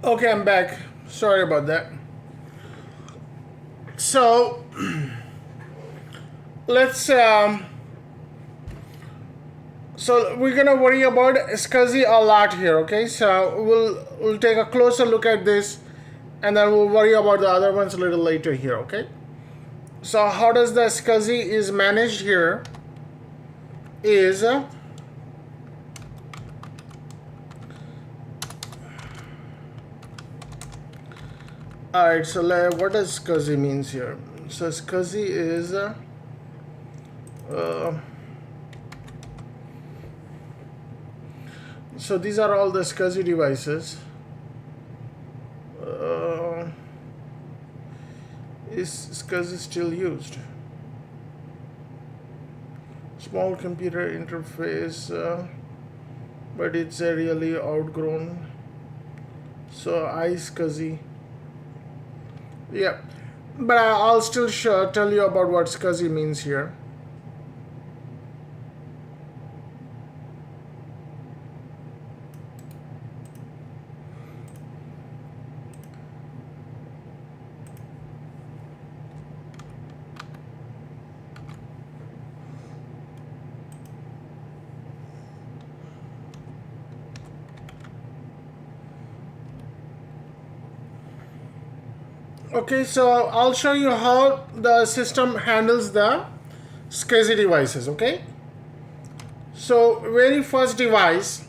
Okay, I'm back. Sorry about that. So let's so we're gonna worry about SCSI a lot here. Okay, so we'll take a closer look at this, and then we'll worry about the other ones a little later here. Okay, so how does the SCSI is managed here is alright, so what does SCSI means here? So SCSI is so these are all the SCSI devices. Is SCSI still used? Small computer interface, but it's really outgrown. So iSCSI. Yeah, but I'll still tell you about what SCSI means here. Okay, so I'll show you how the system handles the SCSI devices. Okay, so very first device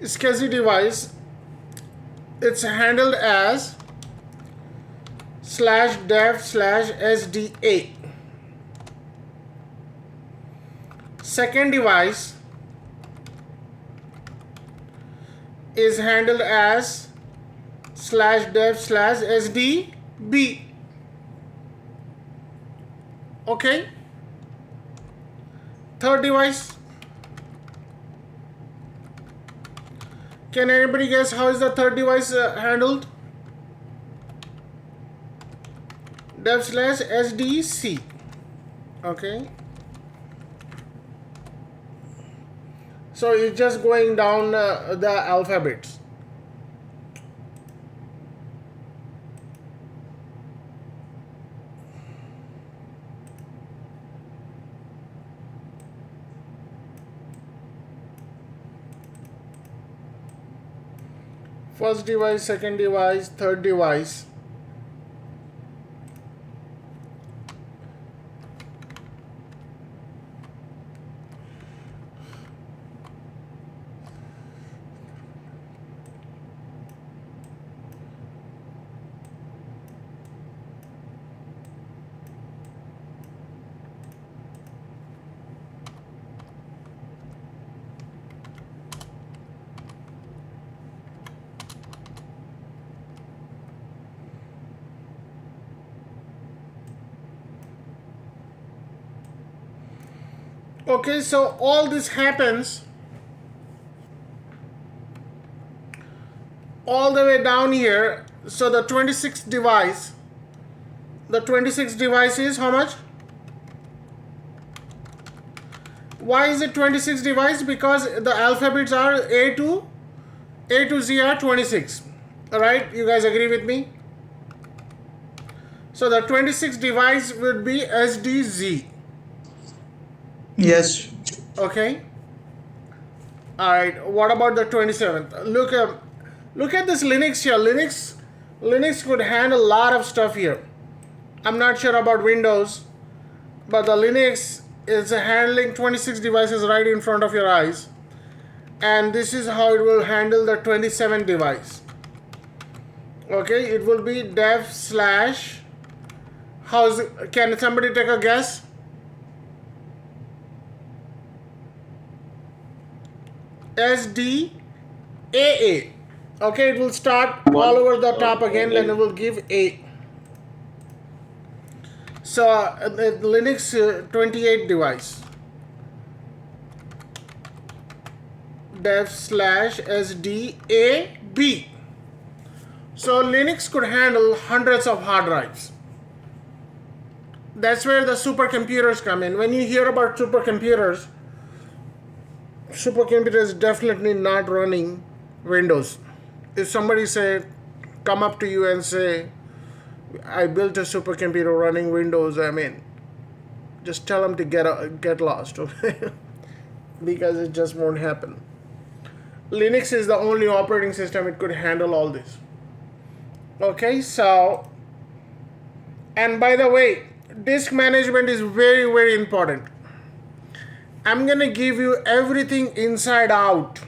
SCSI device, it's handled as /dev/SDA. Second device is handled as /dev/SDB. Okay. Third device. Can anybody guess how is the third device handled? Dev/SDC. Okay. So it's just going down the alphabets. First device, second device, third device. Okay, so all this happens all the way down here. So the 26th device, is how much? Why is it 26 device? Because the alphabets are A to Z are 26. Alright, you guys agree with me? So the 26th device would be SDZ. Yes. Okay. All right. What about the 27th? Look at this Linux here. Linux could handle a lot of stuff here. I'm not sure about Windows, but the Linux is handling 26 devices right in front of your eyes, and this is how it will handle the 27th device. Okay, it will be dev/. Can somebody take a guess? SDAA. Okay, it will start all over the top again, then it will give A. So the Linux 28 device, dev/SDAB. So Linux could handle hundreds of hard drives. that's where the supercomputers come in. When you hear about supercomputers, supercomputer is definitely not running Windows. If somebody say, come up to you and say, I built a supercomputer running Windows, I mean, just tell them to get lost, okay? Because it just won't happen. Linux is the only operating system it could handle all this. Okay, so, and by the way, disk management is very, very important. I'm gonna give you everything inside out,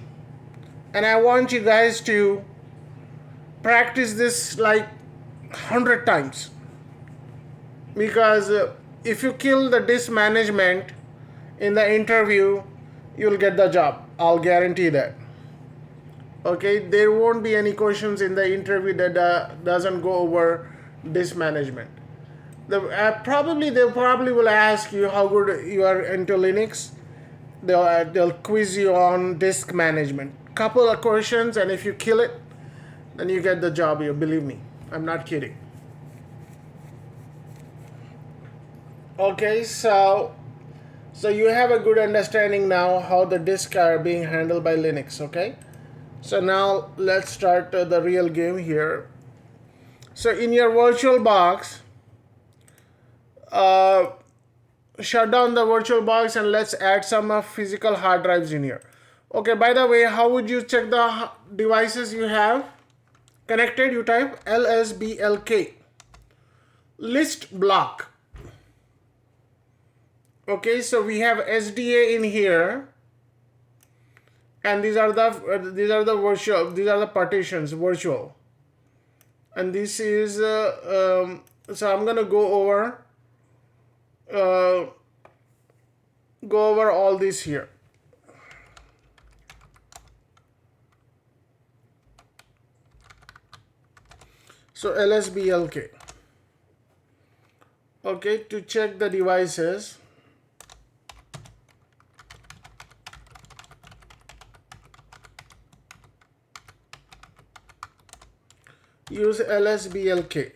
and I want you guys to practice this like 100 times, because if you kill the disk management in the interview, you'll get the job. I'll guarantee that. Okay, there won't be any questions in the interview that doesn't go over disk management. They probably will ask you how good you are into Linux. They'll quiz you on disk management. Couple of questions, and if you kill it, then you get the job. You believe me, I'm not kidding. Okay, so you have a good understanding now how the disks are being handled by Linux. Okay, so now let's start the real game here. So in your virtual box, shut down the virtual box and let's add some physical hard drives in here. Okay, by the way, how would you check the devices you have connected? You type lsblk list block. Okay, so we have SDA in here, and these are the virtual, these are the partitions virtual, and this is so I'm gonna go over all this here. So lsblk. Okay, to check the devices, use lsblk.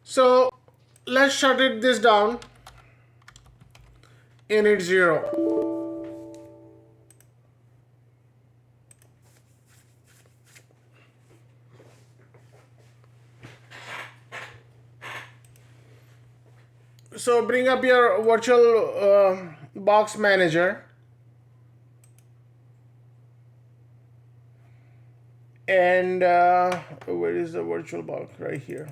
So let's shut this down. Init 0. So bring up your virtual box manager, and where is the virtual box? Right here.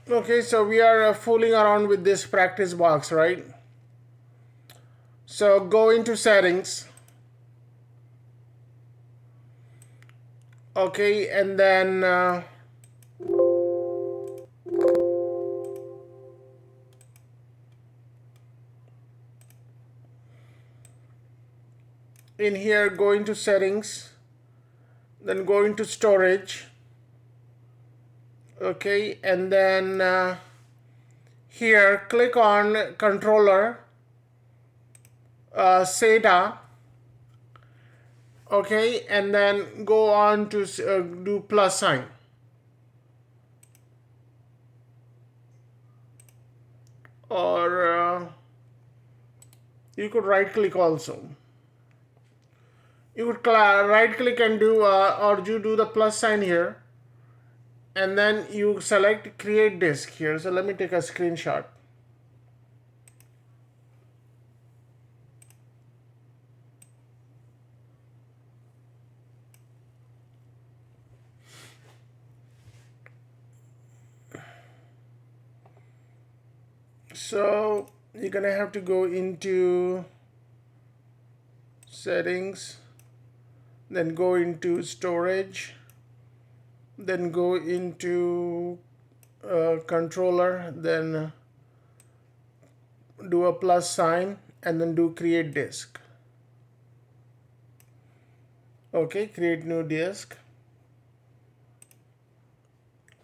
Okay, so we are fooling around with this practice box, right? So go into settings. Okay, and then in here, go into settings, then go into storage. Okay, and then here click on controller, SATA. Okay, and then go on to do plus sign. Or you could right click also. You could right click and do or you do the plus sign here, and then you select create disk here. So let me take a screenshot. So you're gonna have to go into settings, then go into storage, then go into controller, then do a plus sign, and then do create disk. Okay, create new disk.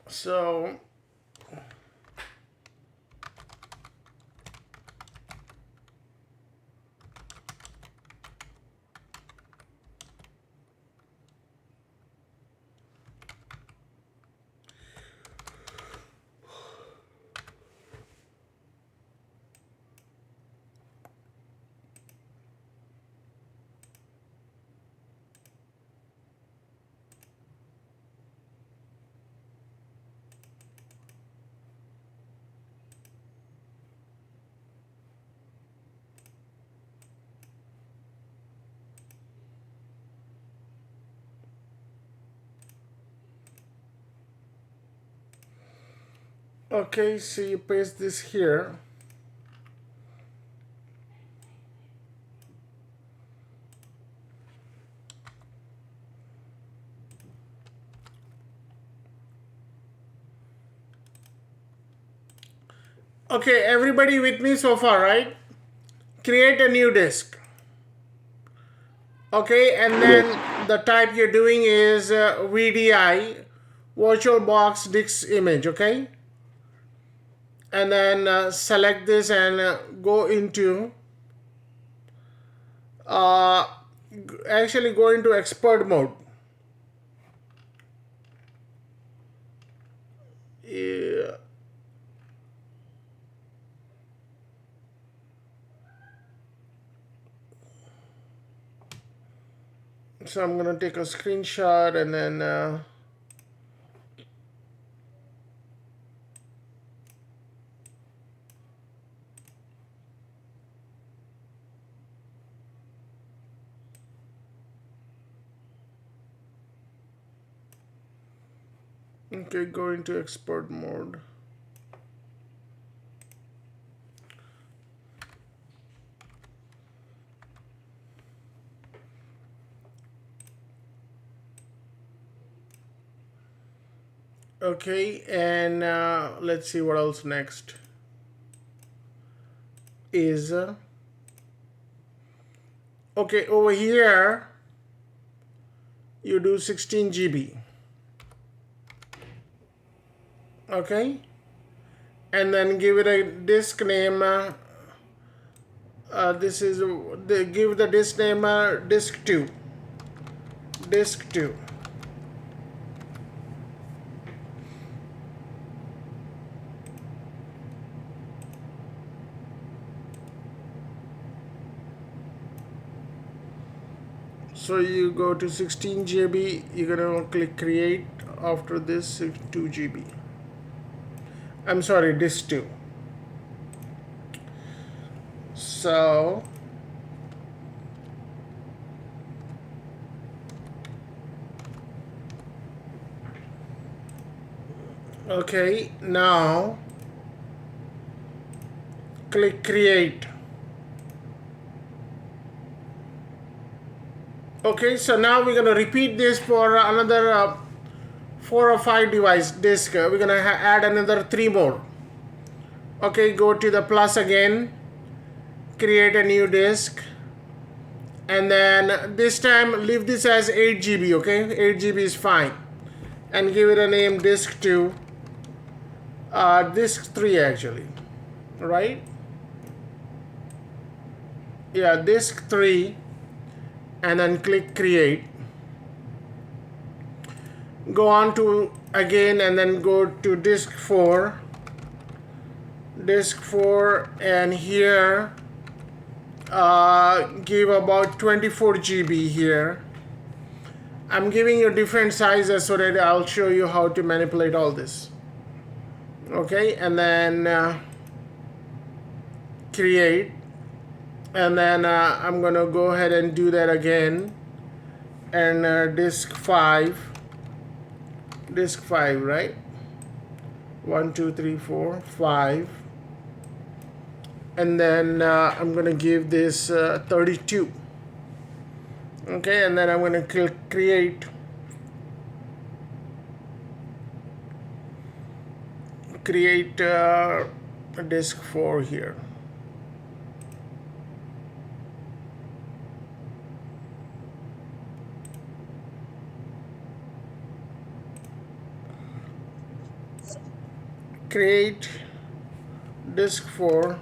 So okay, so you paste this here. Okay, everybody with me so far, right? Create a new disk. Okay, and then Yes. the type you're doing is VDI, virtual box disk image, okay? And then select this and go into, uh, actually go into expert mode. Yeah. So I'm gonna take a screenshot and then okay, go into expert mode. Okay, and let's see what else next is. Okay, over here you do 16 GB. Okay, and then give it a disk name. This is give the disk name disk 2. Disk 2. So you go to 16 GB, you're gonna click create. After this 2 GB. I'm sorry, disk 2. So okay, now click create. Okay, so now we're gonna repeat this for another 4 or 5 device disk. We're gonna add another 3 more. Okay, go to the plus again, create a new disk, and then this time leave this as 8 GB. Okay, 8 GB is fine, and give it a name disk 2, disk 3 actually, right? Yeah, disk 3, and then click create. Go on to again and then go to disk 4, and here give about 24 GB here. I'm giving you different sizes so that I'll show you how to manipulate all this. Okay, and then create, and then I'm gonna go ahead and do that again, and disk 5, right? 1 2 3 4 5, and then I'm gonna give this 32. Okay, and then I'm gonna click create. Create disk 4 here. create disk 4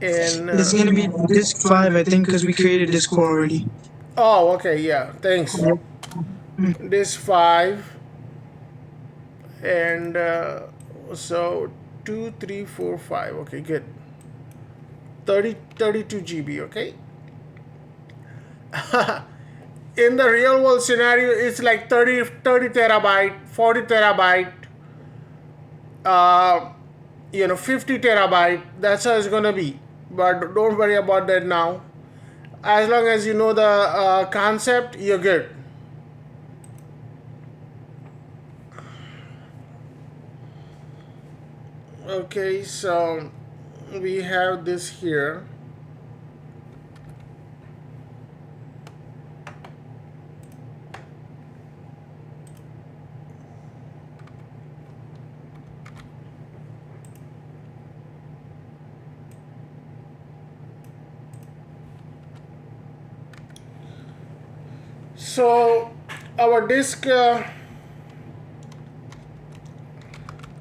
in It's gonna be disk 5, I think, because we created disk 4 already. oh, okay, yeah, thanks. Disk 5 and so 2 3 4 5. Okay, good. 32 GB, okay. In the real world scenario, it's like 30 terabyte, 40 terabyte, 50 terabyte. That's how it's gonna be. But don't worry about that now. As long as you know the concept, you're good. Okay, so we have this here. So our disk,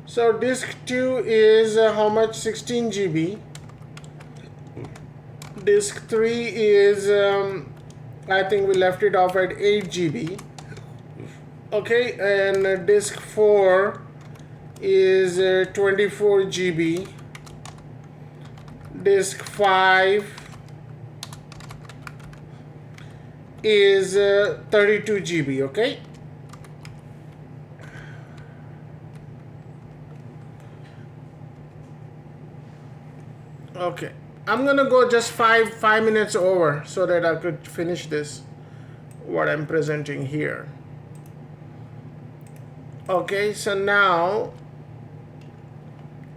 so disk 2 is how much? 16 GB. Disk 3 is, I think we left it off at 8 GB. Okay, and disk 4 is 24 GB. Disk 5 is 32 GB, okay? Okay, I'm gonna go just five minutes over so that I could finish this, what I'm presenting here. Okay, so now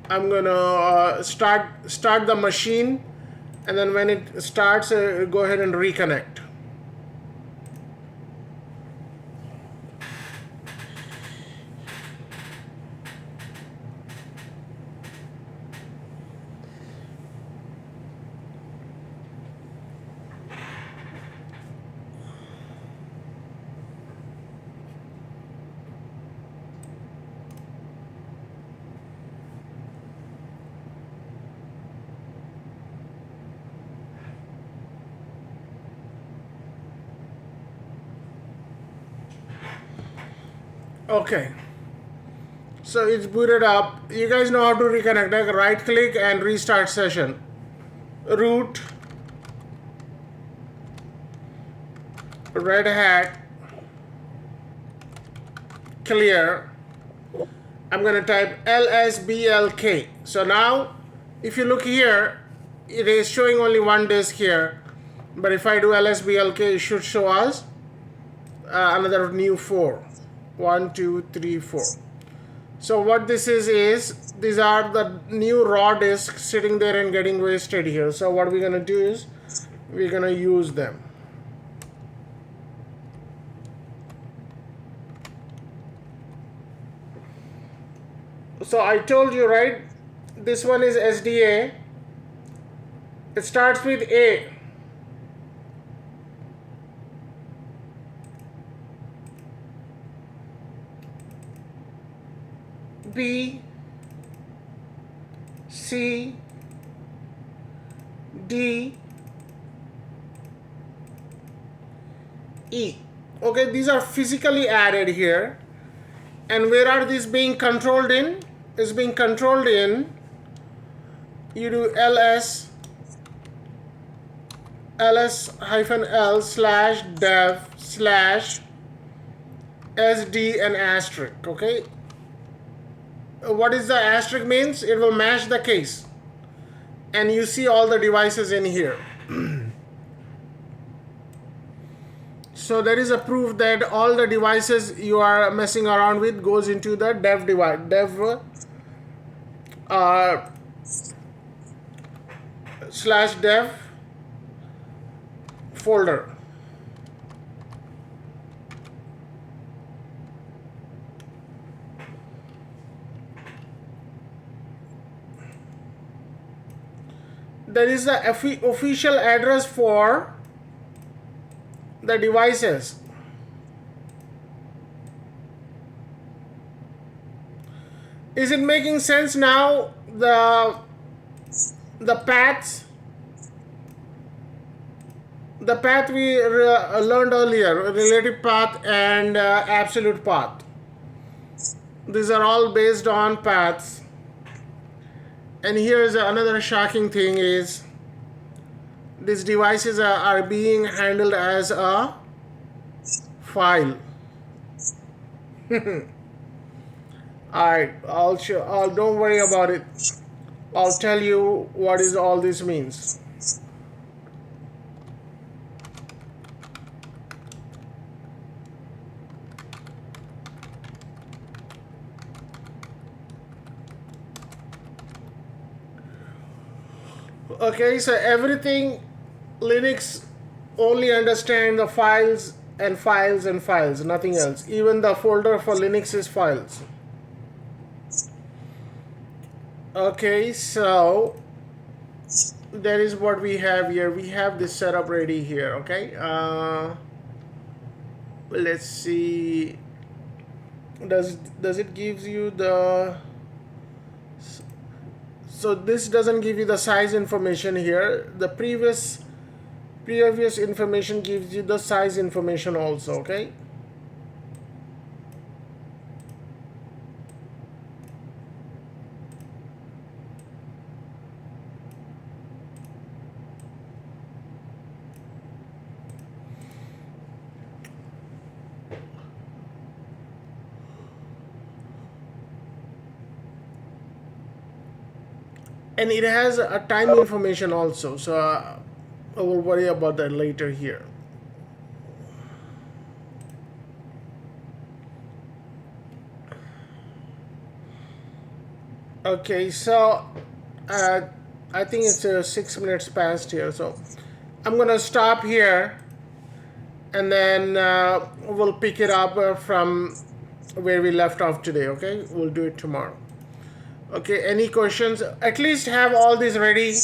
I'm gonna start the machine, and then when it starts, go ahead and reconnect. Okay, so it's booted up. You guys know how to reconnect. Like right click and restart session. Root, Red Hat, clear. I'm gonna type lsblk. So now, if you look here, it is showing only one disk here. But if I do lsblk, it should show us another new 4. 1 2 3 4. So what this is these are the new raw disks sitting there and getting wasted here. So what we're gonna do is we're gonna use them. So I told you, right, this one is SDA. It starts with A. B, C, D, E. Okay, these are physically added here. And where are these being controlled in? Is being controlled in, you do ls-l slash dev slash sd and asterisk, okay? What is the asterisk means? It will match the case. And you see all the devices in here. So there is a proof that all the devices you are messing around with goes into the dev device, slash dev folder. There is the official address for the devices. Is it making sense now? The paths, the path we learned earlier, relative path and absolute path. These are all based on paths. And here's another shocking thing is these devices are being handled as a file. Alright, don't worry about it. I'll tell you what is all this means. Okay, so everything Linux only understand the files and files and files, nothing else. Even the folder for Linux is files. Okay, so that is what we have here. We have this setup ready here. Okay, let's see. Does it gives you the? So this doesn't give you the size information here. The previous information gives you the size information also. Okay. And it has a time information also, so I will worry about that later here. Okay, so I think it's 6 minutes past here, so I'm gonna stop here, and then we'll pick it up from where we left off today. Okay, we'll do it tomorrow. Okay, any questions? At least have all this ready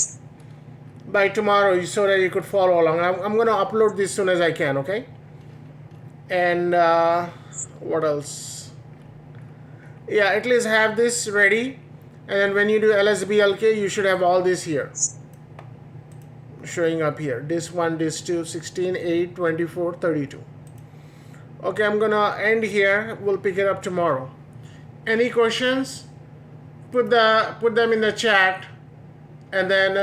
by tomorrow so that you could follow along. I'm going to upload this as soon as I can, okay? And what else? Yeah, at least have this ready. And then when you do LSBLK, you should have all this here. Showing up here. This 1, this 2, 16, 8, 24, 32. Okay, I'm going to end here. We'll pick it up tomorrow. Any questions? Put them in the chat, and then